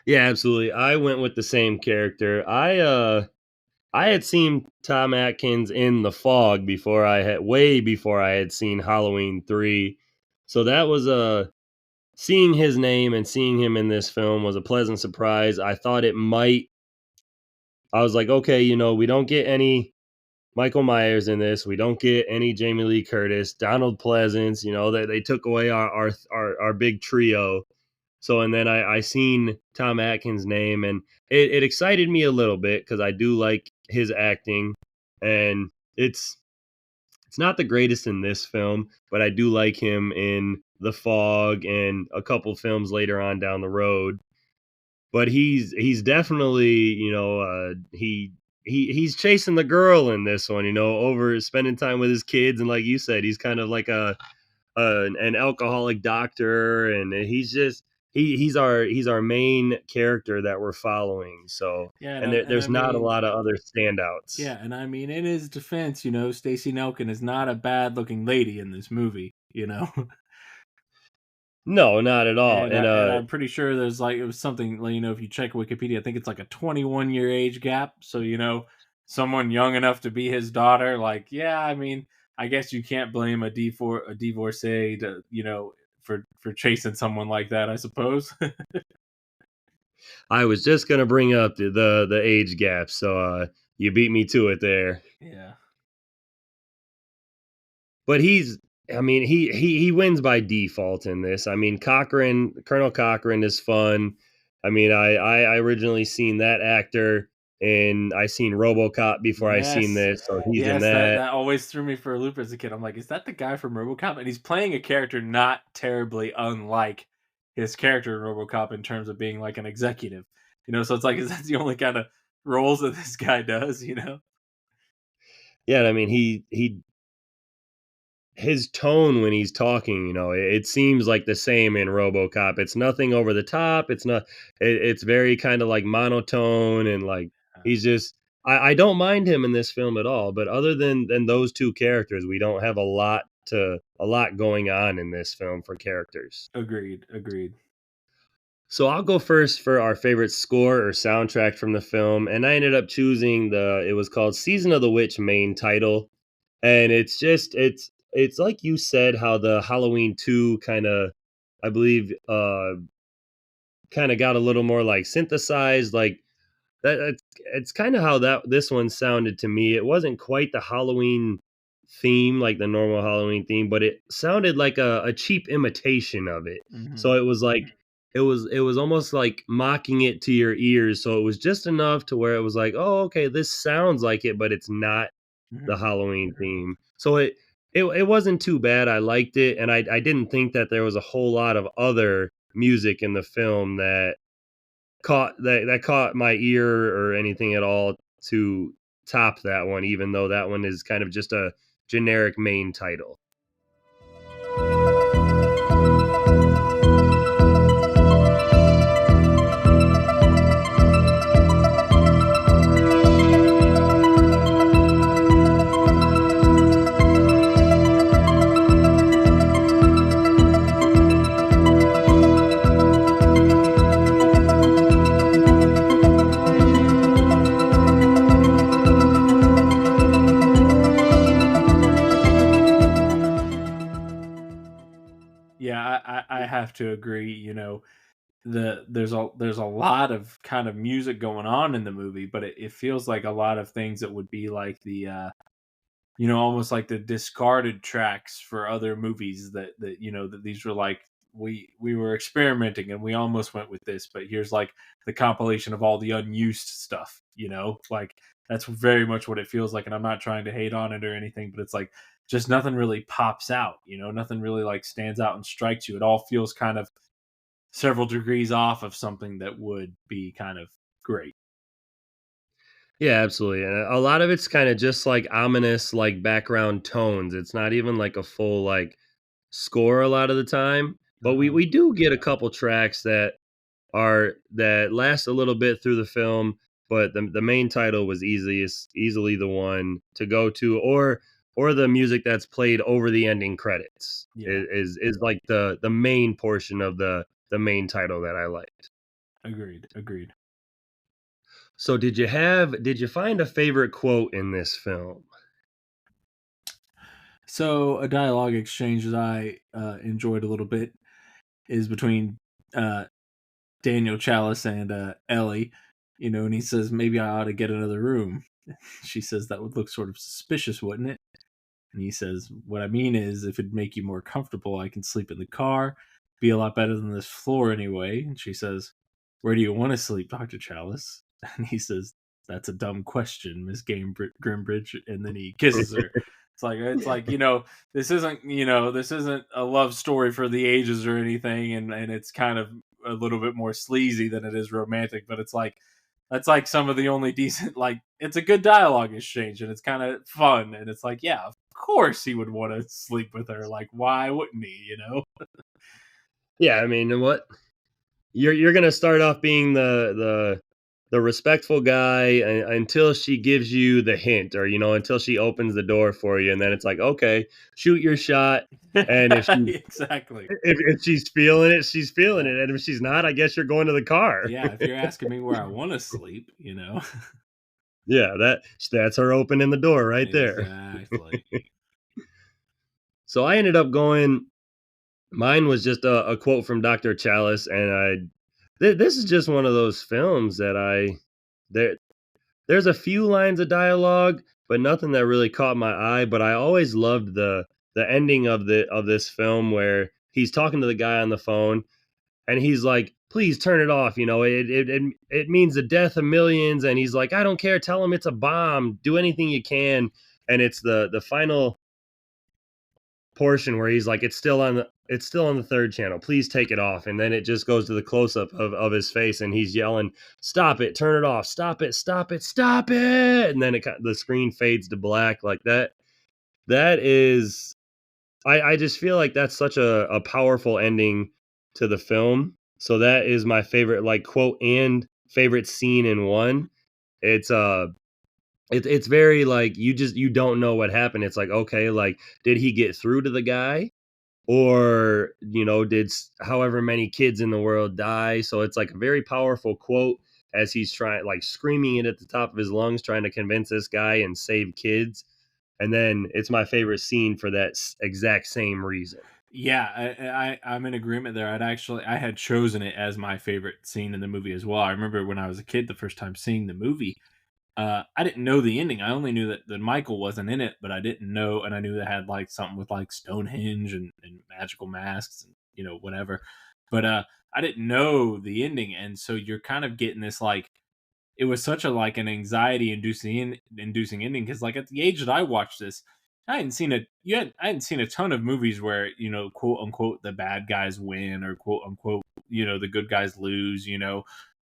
Yeah, absolutely. I went with the same character. I had seen Tom Atkins in The Fog before I had seen Halloween 3. So that was seeing his name and seeing him in this film was a pleasant surprise. I was like, okay, you know, we don't get any Michael Myers in this. We don't get any Jamie Lee Curtis, Donald Pleasance, you know, they took away our big trio. So and then I seen Tom Atkins' name and it excited me a little bit because I do like his acting and it's not the greatest in this film, but I do like him in The Fog and a couple films later on down the road. But he's definitely, you know, he's chasing the girl in this one, you know, over spending time with his kids, and like you said, he's kind of like an alcoholic doctor, and he's our main character that we're following. So, Yeah, and and I there's not a mean, lot of other standouts. yeah, and I mean, in his defense, you know, Stacey Nelkin is not a bad-looking lady in this movie. You know, No, not at all. And and I'm pretty sure there's like it was something like, you know, if you check Wikipedia, I think it's like a 21-year age gap. So you know, someone young enough to be his daughter, like, yeah, I mean, I guess you can't blame a divorcee to, you know, for chasing someone like that, I suppose. I was just gonna bring up the age gap, so you beat me to it there. Yeah. But I mean, he wins by default in this. I mean, Colonel Cochran is fun. I mean, I originally seen that actor and I seen RoboCop before I seen Yes. this, so he's in Yes, that that. that always threw me for a loop as a kid. I'm like, is that the guy from RoboCop? And he's playing a character not terribly unlike his character in RoboCop in terms of being like an executive. You know, so it's like, is that the only kind of roles that this guy does, you know? Yeah, I mean, he his tone when he's talking, you know, it seems like the same in RoboCop. It's nothing over the top. It's very kind of like monotone and like he's just I don't mind him in this film at all, but other than those two characters, we don't have a lot going on in this film for characters. Agreed. Agreed. So I'll go first for our favorite score or soundtrack from the film, and I ended up choosing it was called Season of the Witch main title. And it's like you said, how the Halloween 2 kind of, I believe, kind of got a little more like synthesized, like it's kind of how that this one sounded to me. It wasn't quite the Halloween theme, like the normal Halloween theme, but it sounded like a cheap imitation of it. Hmm. So it was like it was almost like mocking it to your ears. So it was just enough to where it was like, oh, okay, this sounds like it, but it's not the Hmm. Halloween theme. So it wasn't too bad. I liked it, and I didn't think that there was a whole lot of other music in the film that caught my ear or anything at all to top that one, even though that one is kind of just a generic main title. Yeah, I have to agree. There's a lot of kind of music going on in the movie, but it feels like a lot of things that would be like almost like the discarded tracks for other movies that these were like we were experimenting and we almost went with this, but here's like the compilation of all the unused stuff, like that's very much what it feels like. And I'm not trying to hate on it or anything, but it's like just nothing really pops out, nothing really like stands out and strikes you. It all feels kind of several degrees off of something that would be kind of great. Yeah, absolutely. And a lot of it's kind of just like ominous, like background tones. It's not even like a full like score a lot of the time, but we do get a couple tracks that last a little bit through the film, but the main title was easily the one to go to, or the music that's played over the ending credits Yeah, is like the main portion of the main title that I liked. agreed. So did you find a favorite quote in this film? So a dialogue exchange that I enjoyed a little bit is between uh, Daniel Chalice and Ellie, and he says, maybe I ought to get another room. She says, that would look sort of suspicious, wouldn't it? And he says, what I mean is, if it'd make you more comfortable, I can sleep in the car. Be a lot better than this floor anyway. And she says, where do you want to sleep, Dr. Chalice? And he says, that's a dumb question, Miss Grimbridge. And then he kisses her. It's like this isn't a love story for the ages or anything, and it's kind of a little bit more sleazy than it is romantic, but it's like that's like some of the only decent, like, it's a good dialogue exchange and it's kind of fun, and it's like, yeah, of course he would want to sleep with her. Like, why wouldn't he? Yeah, I mean, what you're gonna start off being the respectful guy until she gives you the hint, or until she opens the door for you, and then it's like, okay, shoot your shot. And Exactly. if she's feeling it, she's feeling Yeah. it, and if she's not, I guess you're going to the car. Yeah, if you're asking me where I want to sleep. Yeah, that's her opening the door right there. Exactly. So I ended up going. Mine was just a quote from Dr. Chalice, and this is just one of those films that there there's a few lines of dialogue, but nothing that really caught my eye. But I always loved the ending of this film where he's talking to the guy on the phone, and he's like, "Please turn it off. It means the death of millions." And he's like, "I don't care. Tell him it's a bomb. Do anything you can." And it's the final portion where he's like, it's still on the third channel. Please take it off. And then it just goes to the close up of his face, and he's yelling, "Stop it! Turn it off! Stop it! Stop it! Stop it!" And then the screen fades to black like that. That is, I just feel like that's such a powerful ending to the film. So that is my favorite, like, quote and favorite scene in one. It's it's very like you don't know what happened. It's like, okay, like, did he get through to the guy? or did however many kids in the world die. So it's like a very powerful quote as he's trying, like, screaming it at the top of his lungs, trying to convince this guy and save kids. And then it's my favorite scene for that exact same reason. Yeah, I'm in agreement there. I had chosen it as my favorite scene in the movie as well. I remember when I was a kid, the first time seeing the movie, I didn't know the ending. I only knew that Michael wasn't in it, but I didn't know, and I knew they had like something with like Stonehenge and magical masks and whatever. But I didn't know the ending, and so you're kind of getting this like it was such a like an anxiety inducing ending because like at the age that I watched this, I hadn't seen a ton of movies where quote unquote the bad guys win or quote unquote the good guys lose.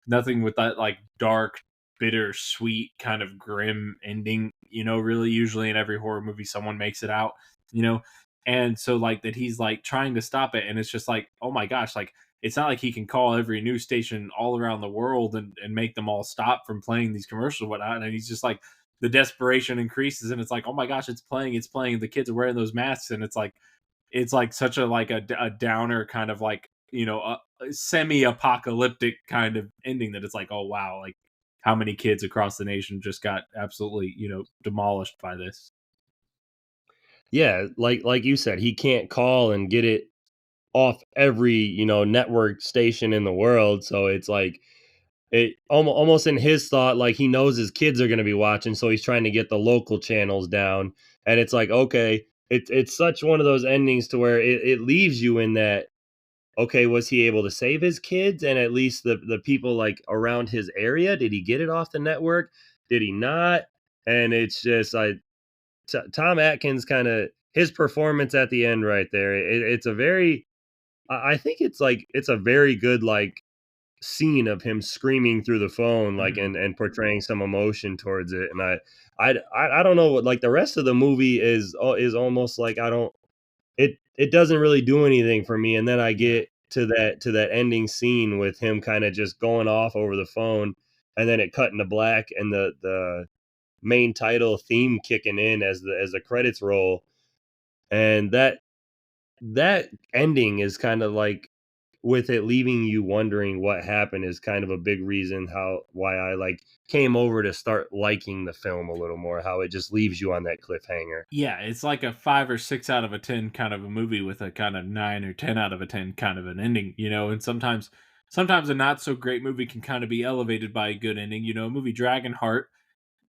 Nothing with that like dark, bitter, sweet kind of grim ending. Really usually in every horror movie someone makes it out. You know, and so like that he's like trying to stop it, and it's just like oh my gosh, like it's not like he can call every news station all around the world and make them all stop from playing these commercials and whatnot. And he's just like, the desperation increases and it's like, oh my gosh, it's playing. The kids are wearing those masks. And it's like such a downer kind of like, a semi-apocalyptic kind of ending that it's like, oh wow, like how many kids across the nation just got absolutely, demolished by this. Yeah, like you said, he can't call and get it off every network station in the world. So it's like it almost in his thought, like he knows his kids are going to be watching, so he's trying to get the local channels down. And it's like, okay, it's such one of those endings to where it leaves you in that, okay, was he able to save his kids and at least the people like around his area? Did he get it off the network? Did he not? And it's just like Tom Atkins, kind of his performance at the end right there. It's a very, I think it's like it's a very good like scene of him screaming through the phone, like, Mhm. and portraying some emotion towards it. And I don't know what, like, the rest of the movie is almost like I don't, it doesn't really do anything for me. And then I Yeah. get to that ending scene with him kind of just going off over the phone, and then it cut into black and the main title theme kicking in as the credits roll. And that ending is kind of like, with it leaving you wondering what happened, is kind of a big reason why I like came over to start liking the film a little more, how it just leaves you on that cliffhanger. Yeah, it's like a 5 or 6 out of a 10 kind of a movie with a kind of 9 or 10 out of a 10 kind of an ending, and sometimes a not so great movie can kind of be elevated by a good ending. A movie Dragonheart,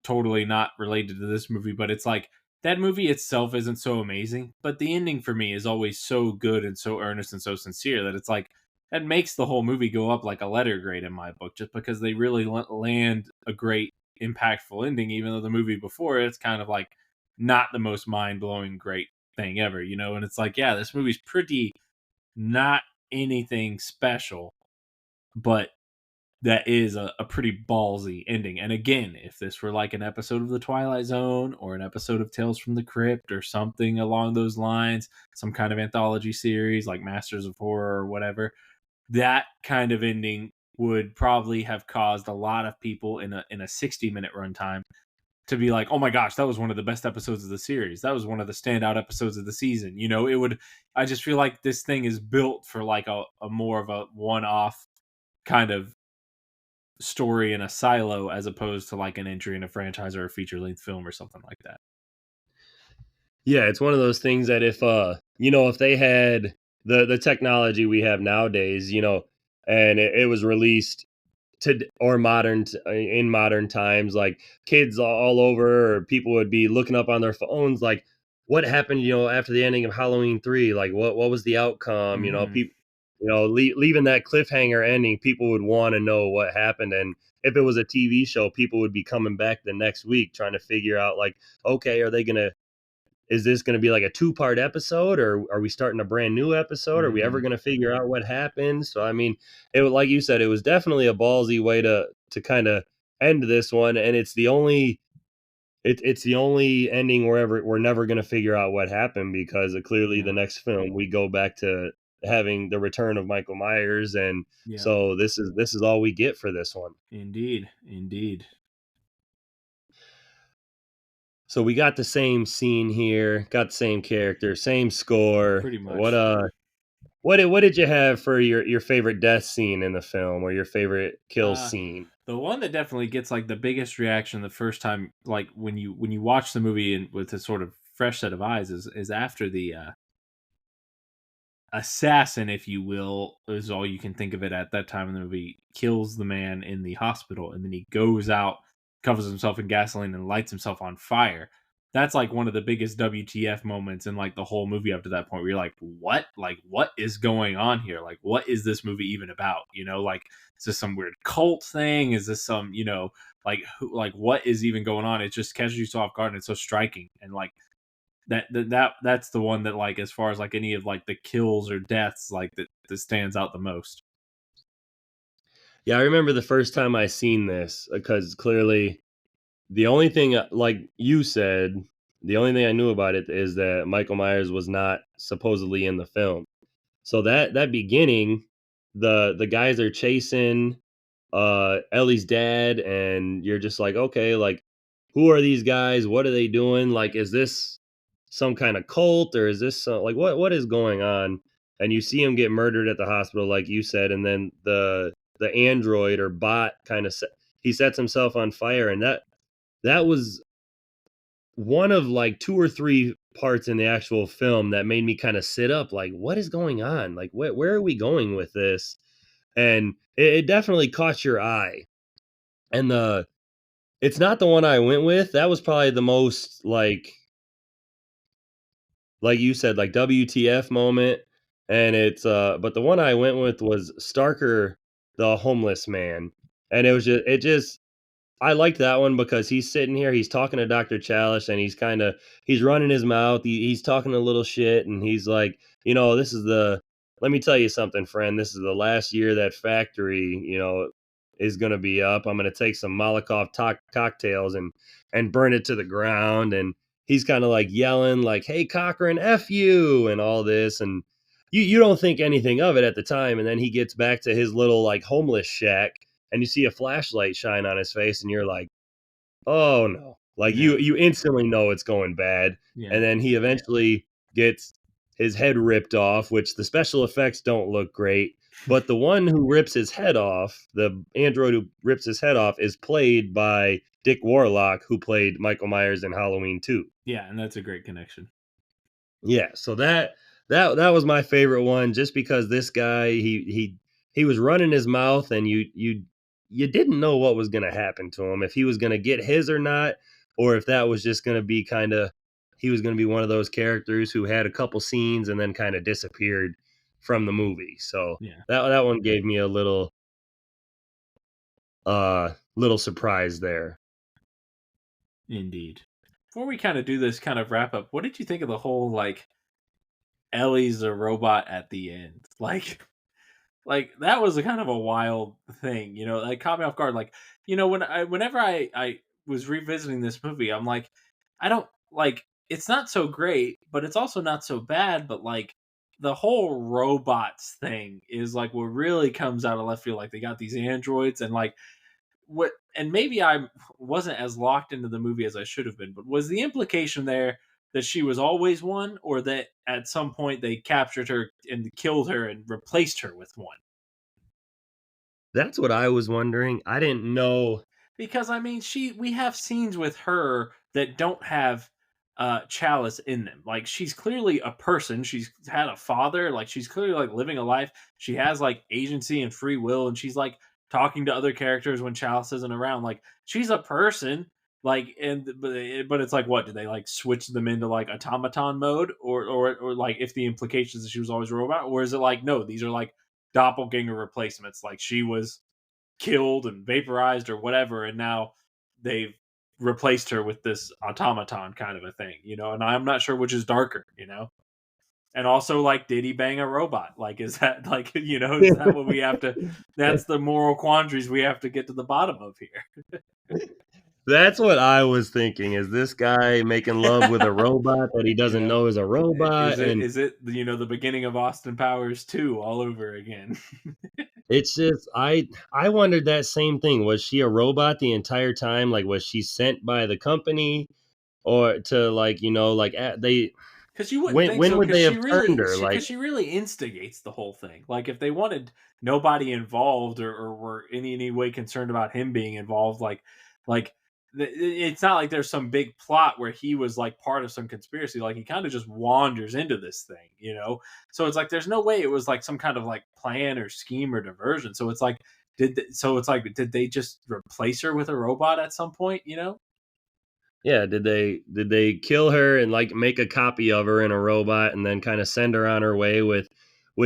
totally not related to this movie, but it's like that movie itself isn't so amazing, but the ending for me is always so good and so earnest and so sincere that it's like that makes the whole movie go up like a letter grade in my book, just because they really land a great impactful ending, even though the movie before it's kind of like not the most mind-blowing great thing ever, and it's like, yeah, this movie's pretty not anything special, but that is a pretty ballsy ending. And again, if this were like an episode of The Twilight Zone or an episode of Tales from the Crypt or something along those lines, some kind of anthology series like Masters of Horror or whatever, that kind of ending would probably have caused a lot of people in a 60-minute runtime to be like, "Oh my gosh, that was one of the best episodes of the series. That was one of the standout episodes of the season." It would. I just feel like this thing is built for like a more of a one-off kind of story in a silo as opposed to like an entry in a franchise or a feature length film or something like that. Yeah, it's one of those things that if they had the technology we have nowadays, and it was released to or in modern times, like kids all over, or people would be looking up on their phones, like what happened, after the ending of Halloween 3, like what was the outcome, Mhm. people, leaving that cliffhanger ending, people would want to know what happened. And if it was a TV show, people would be coming back the next week trying to figure out, like, okay, is this going to be like a two-part episode, or are we starting a brand new episode? Are we ever Mhm. going to figure out what happened? So I mean, like you said, it was definitely a ballsy way to kind of end this one. And it's the only ending we're never going to figure out what happened, because clearly Yeah. the next film we go back to having the return of Michael Myers. And Yeah. so this is all we get for this one. Indeed. Indeed. So we got the same scene here, got the same character, same score. Pretty much. What did you have for your favorite death scene in the film, or your favorite kill scene? The one that definitely gets like the biggest reaction the first time, like when you watch the movie and with a sort of fresh set of eyes, is after the assassin, if you will, is all you can think of it at that time in the movie, kills the man in the hospital, and then he goes out, covers himself in gasoline, and lights himself on fire. That's like one of the biggest WTF moments in like the whole movie up to that point, where you're like, what? Like, what is going on here? Like, what is this movie even about? You know, like, is this some weird cult thing? Is this some, you know, like, what is even going on? It just catches you so off guard, and it's so striking. And like, that's the one that, like, as far as like any of like the kills or deaths, like that stands out the most. Yeah, I remember the first time I seen this, because clearly the only thing, like you said, the only thing I knew about it is that Michael Myers was not supposedly in the film. So that beginning, the guys are chasing Ellie's dad, and you're just like, okay, like, who are these guys? What are they doing? Like, is this some kind of cult, or is this like, what is going on? And you see him get murdered at the hospital, like you said, and then the android or bot kind of he sets himself on fire, and that was one of like two or three parts in the actual film that made me kind of sit up, like, what is going on? Like, where are we going with this? And it definitely caught your eye. And it's not the one I went with. That was probably the most like you said, like WTF moment. And it's but the one I went with was Starker, the homeless man. And it just I liked that one because he's sitting here, he's talking to Dr. Chalice, and he's running his mouth, he's talking a little shit, and he's like, let me tell you something, friend. This is the last year that factory, is gonna be up. I'm gonna take some Molotov cocktails and burn it to the ground. And he's kind of like yelling, like, "Hey, Cochran, F you," and all this. And you don't think anything of it at the time. And then he gets back to his little like homeless shack, and you see a flashlight shine on his face, and you're like, "Oh no." Like, Yeah. you instantly know it's going bad. Yeah. And then he eventually gets his head ripped off, which the special effects don't look great. But the one who rips his head off, the android who rips his head off, is played by Dick Warlock, who played Michael Myers in Halloween 2. Yeah, and that's a great connection. Yeah, so that was my favorite one, just because this guy, he was running his mouth, and you didn't know what was going to happen to him, if he was going to get his or not, or if that was just going to be he was going to be one of those characters who had a couple scenes and then kind of disappeared from the movie. So Yeah. that one gave me a little surprise there. Indeed. Before we kind of do this kind of wrap up, what did you think of the whole like Ellie's a robot at the end? Like that was a kind of a wild thing, you know, like caught me off guard. Like, you know, whenever I was revisiting this movie, I'm like, I don't like, it's not so great, but it's also not so bad. But like the whole robots thing is like what really comes out of left field. Like they got these androids, and like what, and maybe I wasn't as locked into the movie as I should have been, but was the implication there that she was always one, or that at some point they captured her and killed her and replaced her with one? That's what I was wondering. I didn't know. Because I mean, we have scenes with her that don't have Chalice in them. Like she's clearly a person. She's had a father. Like she's clearly like living a life. She has like agency and free will, and she's like talking to other characters when Chalice isn't around. Like she's a person. Like, and but it's like, what, did they like switch them into like automaton mode, or like, if the implications that she was always a robot, or is it like, no, these are like doppelganger replacements? Like she was killed and vaporized or whatever, and now they've replaced her with this automaton kind of a thing, you know? And I'm not sure which is darker, you know? And also, like, did he bang a robot? Like, is that like, you know, is that what we have to, that's the moral quandaries we have to get to the bottom of here. That's what I was thinking. Is this guy making love with a robot that he doesn't know is a robot? Is it, you know, the beginning of Austin Powers 2 all over again? It's just, I wondered that same thing. Was she a robot the entire time? Like, was she sent by the company? or to like, you know, like they Because you wouldn't think when so, would because they have turned her? Like, she really instigates the whole thing. Like if they wanted nobody involved or were any way concerned about him being involved, like it's not like there's some big plot where he was like part of some conspiracy. Like he kind of just wanders into this thing, you know. So it's like there's no way it was like some kind of like plan or scheme or diversion. So it's like did they just replace her with a robot at some point, you know? yeah, did they kill her and like make a copy of her in a robot and then kind of send her on her way with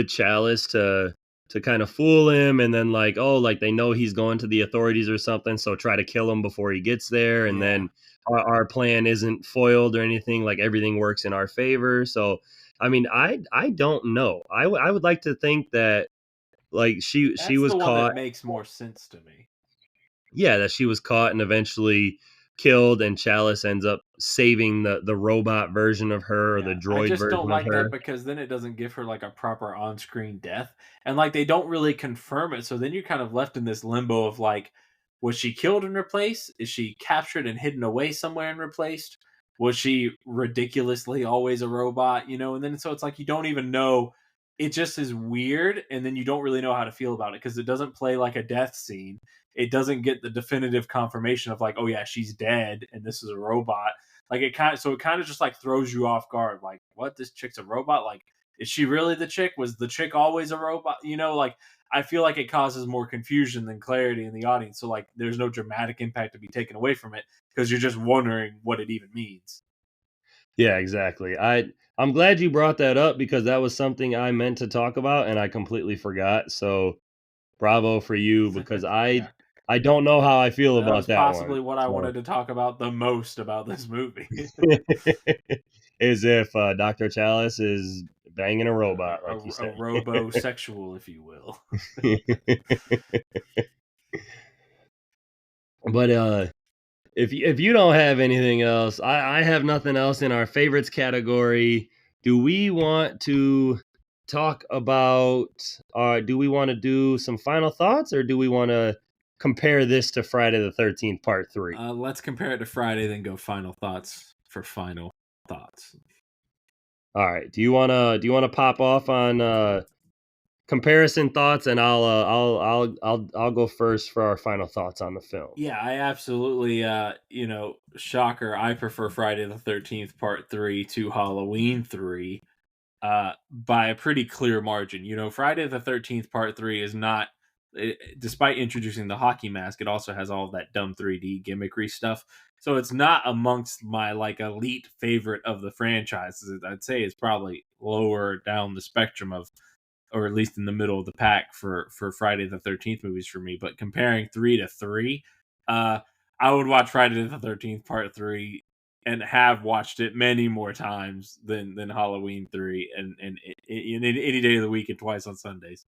Chalice to kind of fool him, and then like, oh, like they know he's going to the authorities or something, so try to kill him before he gets there, and Yeah. then our plan isn't foiled or anything, like everything works in our favor. So I mean, I don't know. I would like to think that like she That's was the one that caught. makes more sense to me. Yeah, that she was caught and eventually killed, and Chalice ends up saving the robot version of her, or the Yeah, I droid just don't version of like her. that because then it doesn't give her like a proper on-screen death, and like they don't really confirm it. So then you're kind of left in this limbo of like, was she killed and replaced? Is she captured and hidden away somewhere and replaced? Was she ridiculously always a robot? You know, and then so it's like you don't even know. It just is weird, and then you don't really know how to feel about it because it doesn't play like a death scene. It doesn't get the definitive confirmation of like, oh yeah, she's dead and this is a robot. Like it kind of just like throws you off guard. Like, what? This chick's a robot? Like, is she really the chick? Was the chick always a robot? You know, like I feel like it causes more confusion than clarity in the audience. So like, there's no dramatic impact to be taken away from it because you're just wondering what it even means. Yeah, exactly. I'm glad you brought that up because that was something I meant to talk about and I completely forgot. So bravo for you, because Yeah, I don't know how I feel that was about that one. possibly what I So wanted to talk about the most about this movie. is if Dr. Chalice is banging a robot, a, like you a said. robo-sexual, if you will. But if you don't have anything else, I have nothing else in our favorites category. Do we want to talk about? Do we want to do some final thoughts, or do we want to compare this to Friday the 13th Part 3? Let's compare it to Friday, then go final thoughts for final thoughts. All right. Do you want to pop off on comparison thoughts, and I'll go first for our final thoughts on the film. Yeah, I absolutely, shocker. I prefer Friday the 13th Part 3 to Halloween 3 by a pretty clear margin. You know, Friday the 13th Part 3 is not, despite introducing the hockey mask, it also has all of that dumb 3D gimmickry stuff. So it's not amongst my like elite favorite of the franchises. I'd say it's probably lower down the spectrum of, or at least in the middle of the pack for Friday the 13th movies for me. But comparing 3 to 3, uh, I would watch Friday the 13th Part 3 and have watched it many more times than Halloween 3 and in any day of the week and twice on Sundays.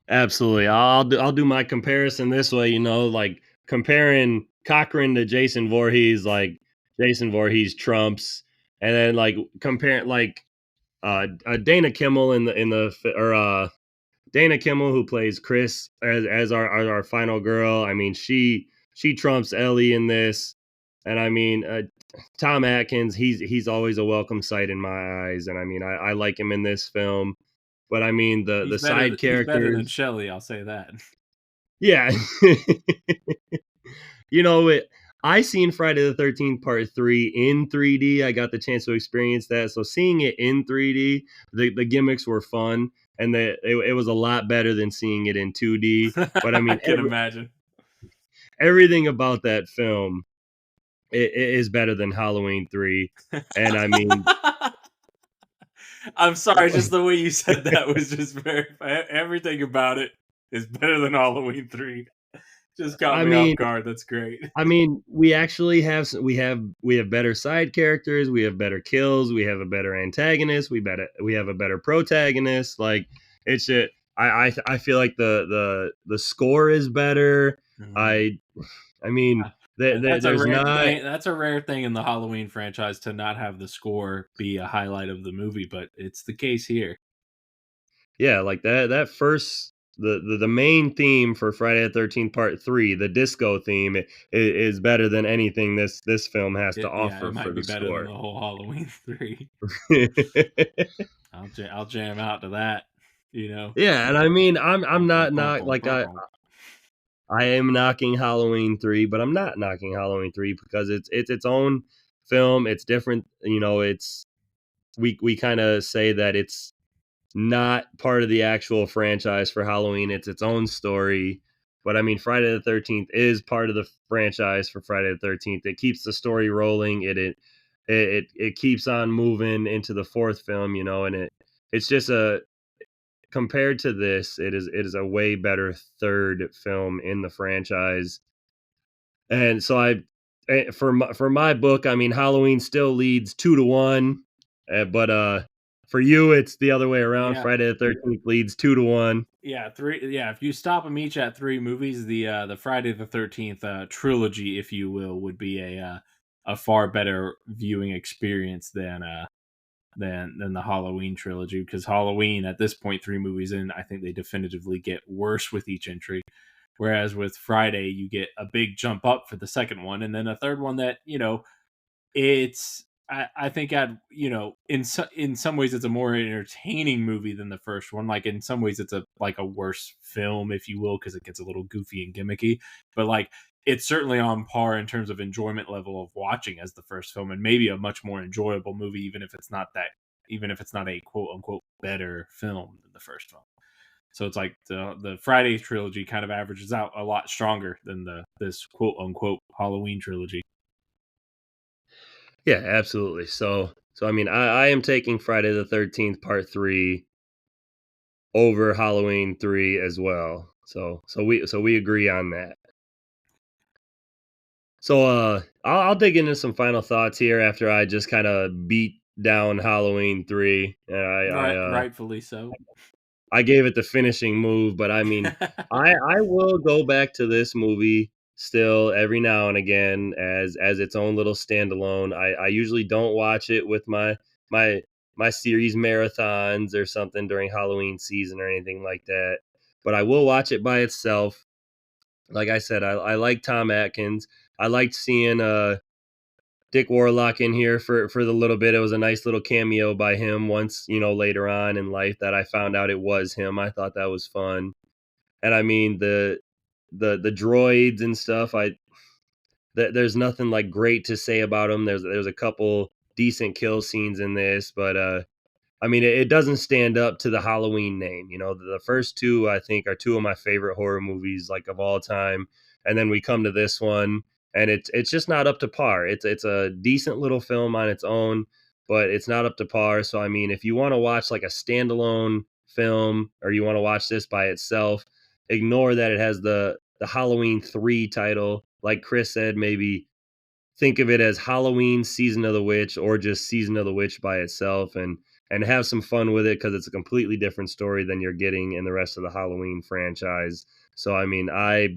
Absolutely. I'll do my comparison this way, like comparing Cochran to Jason Voorhees, like Jason Voorhees trumps, and then like comparing like Dana Kimmel or Dana Kimmel, who plays Chris as our final girl. I mean, she trumps Ellie in this, and I mean, Tom Atkins, he's always a welcome sight in my eyes, and I mean, I like him in this film. But I mean, the side He's better than characters, Shelley, I'll say that. yeah. I seen Friday the 13th Part 3 in 3D. I got the chance to experience that. So seeing it in 3D, the gimmicks were fun, and it was a lot better than seeing it in 2D. But I I mean, can imagine. everything about that film it is better than Halloween 3. And I mean, I'm sorry, just the way you said that was just very. Everything about it is better than Halloween 3. Just caught I me off mean, guard. That's great. we actually we have better side characters, we have better kills, we have a better antagonist, we have a better protagonist. Like it's just, I feel like the score is better. I mean, That's a there's rare not. thing. That's a rare thing in the Halloween franchise to not have the score be a highlight of the movie, but it's the case here. Yeah, like that the main theme for Friday the 13th Part 3, the disco theme, is better than anything this film has to Yeah, offer it for might be the better than score. the whole Halloween 3. I'll jam out to that, you know. Yeah, and I mean, I'm Bum, bum, bum, not bum, like bum, bum. I am knocking Halloween 3, but I'm not knocking Halloween 3 because it's its own film. It's different, you know, it's we kind of say that it's not part of the actual franchise for Halloween. It's its own story. But I mean, Friday the 13th is part of the franchise for Friday the 13th. It keeps the story rolling. It keeps on moving into the fourth film, you know, and it's just a compared to this, it is a way better third film in the franchise. And so for my book, I mean, Halloween still leads 2-1, but for you, it's the other way around. Yeah. Friday the 13th leads 2-1. Yeah, 3. Yeah, if you stop them each at 3 movies, the Friday the 13th trilogy, if you will, would be a far better viewing experience than the Halloween trilogy, because Halloween at this point, 3 movies in, I think they definitively get worse with each entry. Whereas with Friday, you get a big jump up for the second one, and then a third one that, you know, it's I think in some ways it's a more entertaining movie than the first one. Like in some ways it's a worse film, if you will, because it gets a little goofy and gimmicky. But like it's certainly on par in terms of enjoyment level of watching as the first film, and maybe a much more enjoyable movie, even if it's not a quote unquote better film than the first film. So it's like the Friday trilogy kind of averages out a lot stronger than this quote unquote Halloween trilogy. Yeah, absolutely. So I mean, I am taking Friday the 13th Part 3 over Halloween 3 as well. So we agree on that. So I'll dig into some final thoughts here after I just kind of beat down Halloween 3. Right, rightfully so. I gave it the finishing move, but I mean, I will go back to this movie still every now and again as its own little standalone. I usually don't watch it with my my series marathons or something during Halloween season or anything like that. But I will watch it by itself. Like I said, I like Tom Atkins. I liked seeing Dick Warlock in here for the little bit. It was a nice little cameo by him once, you know, later on in life that I found out it was him. I thought that was fun. And I mean the droids and stuff, there's nothing like great to say about them. There's a couple decent kill scenes in this, but I mean, it doesn't stand up to the Halloween name. You know, the first two I think are two of my favorite horror movies like of all time, and then we come to this one, and it's just not up to par. It's a decent little film on its own, but it's not up to par. So I mean, if you want to watch like a standalone film, or you want to watch this by itself, ignore that it has the Halloween 3 title. Like Chris said, maybe think of it as Halloween Season of the Witch or just Season of the Witch by itself, and have some fun with it because it's a completely different story than you're getting in the rest of the Halloween franchise. So I mean, I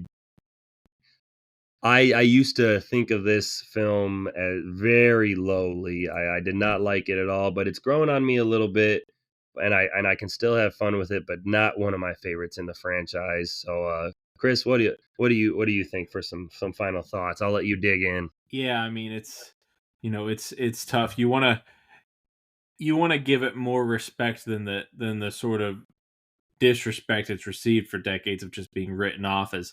used to think of this film as very lowly. I did not like it at all, but it's grown on me a little bit, and I can still have fun with it, but not one of my favorites in the franchise. So Chris, what do you think for some final thoughts? I'll let you dig in. Yeah, I mean it's tough. You want to give it more respect than the sort of disrespect it's received for decades of just being written off as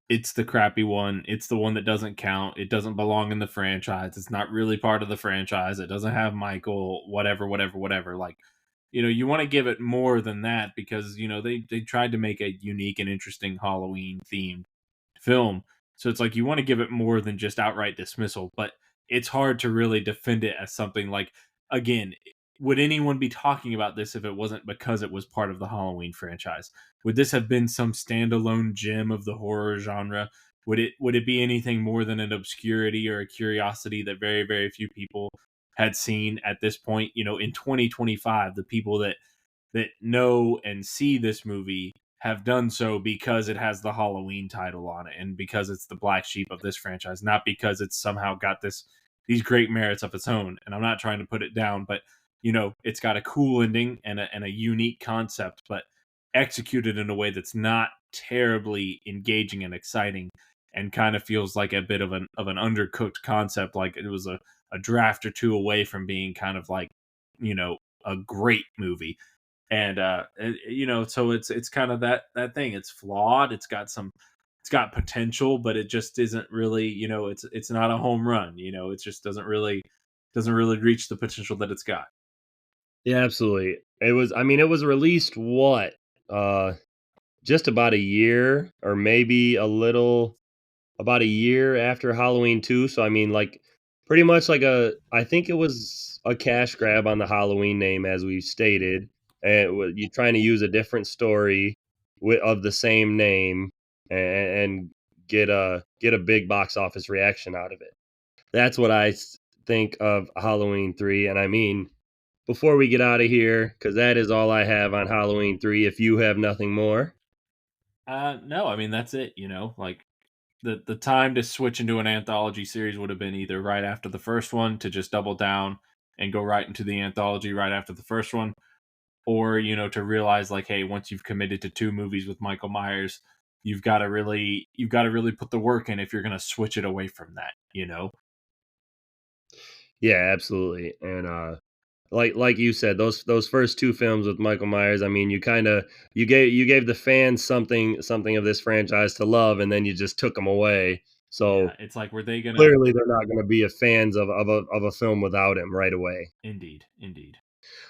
it's the crappy one. It's the one that doesn't count. It doesn't belong in the franchise. It's not really part of the franchise. It doesn't have Michael, whatever, whatever, whatever. Like, you want to give it more than that because, they tried to make a unique and interesting Halloween themed film. So it's like you want to give it more than just outright dismissal, but it's hard to really defend it as something like, again, would anyone be talking about this if it wasn't because it was part of the Halloween franchise? Would this have been some standalone gem of the horror genre? Would it be anything more than an obscurity or a curiosity that very, very few people had seen at this point? In 2025, the people that know and see this movie have done so because it has the Halloween title on it and because it's the black sheep of this franchise, not because it's somehow got these great merits of its own. And I'm not trying to put it down, but it's got a cool ending and a unique concept, but executed in a way that's not terribly engaging and exciting, and kind of feels like a bit of an undercooked concept. Like it was a draft or two away from being kind of like, a great movie. And so it's kind of that thing. It's flawed. It's got potential, but it just isn't really, it's not a home run. It just doesn't really reach the potential that it's got. Yeah, absolutely. It was released just about a year, or maybe about a year after Halloween 2. So like pretty much I think it was a cash grab on the Halloween name, as we've stated, and you trying to use a different story of the same name, and get a big box office reaction out of it. That's what I think of Halloween 3. And before we get out of here, because that is all I have on Halloween 3, if you have nothing more. No, that's it. Like the time to switch into an anthology series would have been either right after the first one to just double down and go right into the anthology right after the first one, or to realize like, hey, once you've committed to 2 movies with Michael Myers, you've got to really put the work in if you're going to switch it away from that. Yeah, absolutely. And like you said, those first 2 films with Michael Myers, you gave the fans something of this franchise to love, and then you just took them away. So yeah, it's like, were they gonna? Clearly, they're not going to be fans of a film without him right away. Indeed.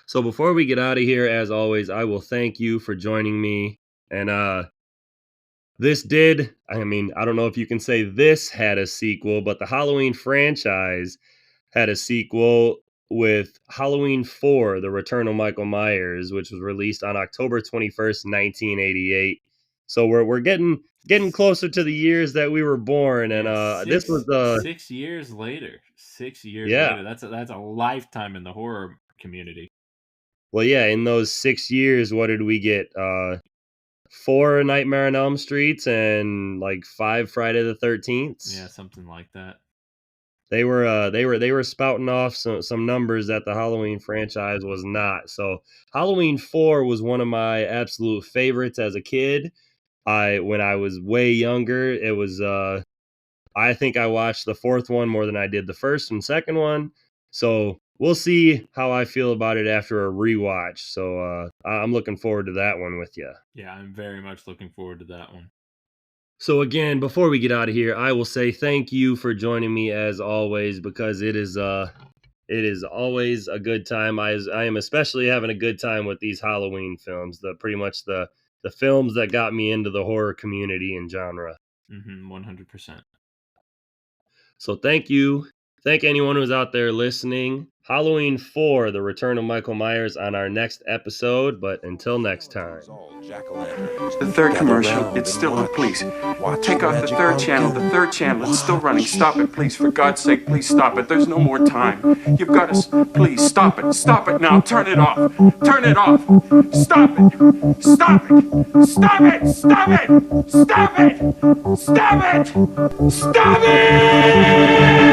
So before we get out of here, as always, I will thank you for joining me. And this did, I don't know if you can say this had a sequel, but the Halloween franchise had a sequel with Halloween 4, The Return of Michael Myers, which was released on October 21st, 1988. So we're getting closer to the years that we were born, and this was 6 years later. 6 years Yeah. later. That's a lifetime in the horror community. Well, yeah, in those 6 years, what did we get? 4 Nightmare on Elm Streets and like 5 Friday the 13th. Yeah, something like that. They were spouting off some numbers that the Halloween franchise was not. So Halloween 4 was one of my absolute favorites as a kid. When I was way younger, it was I think I watched the 4th one more than I did the first and second one. So we'll see how I feel about it after a rewatch. So I'm looking forward to that one with you. Yeah, I'm very much looking forward to that one. So again, before we get out of here, I will say thank you for joining me as always, because it is always a good time. I am especially having a good time with these Halloween films, pretty much the films that got me into the horror community and genre. 100%. So thank you. Thank anyone who's out there listening. Halloween 4, The Return of Michael Myers, on our next episode. But until next time. The third commercial, it's still on, please. Take off the third channel, it's still running. Stop it, please, for God's sake, please stop it. There's no more time. You've got to, please, stop it now, turn it off. Turn it off. Stop it. Stop it. Stop it. Stop it. Stop it. Stop it. Stop it.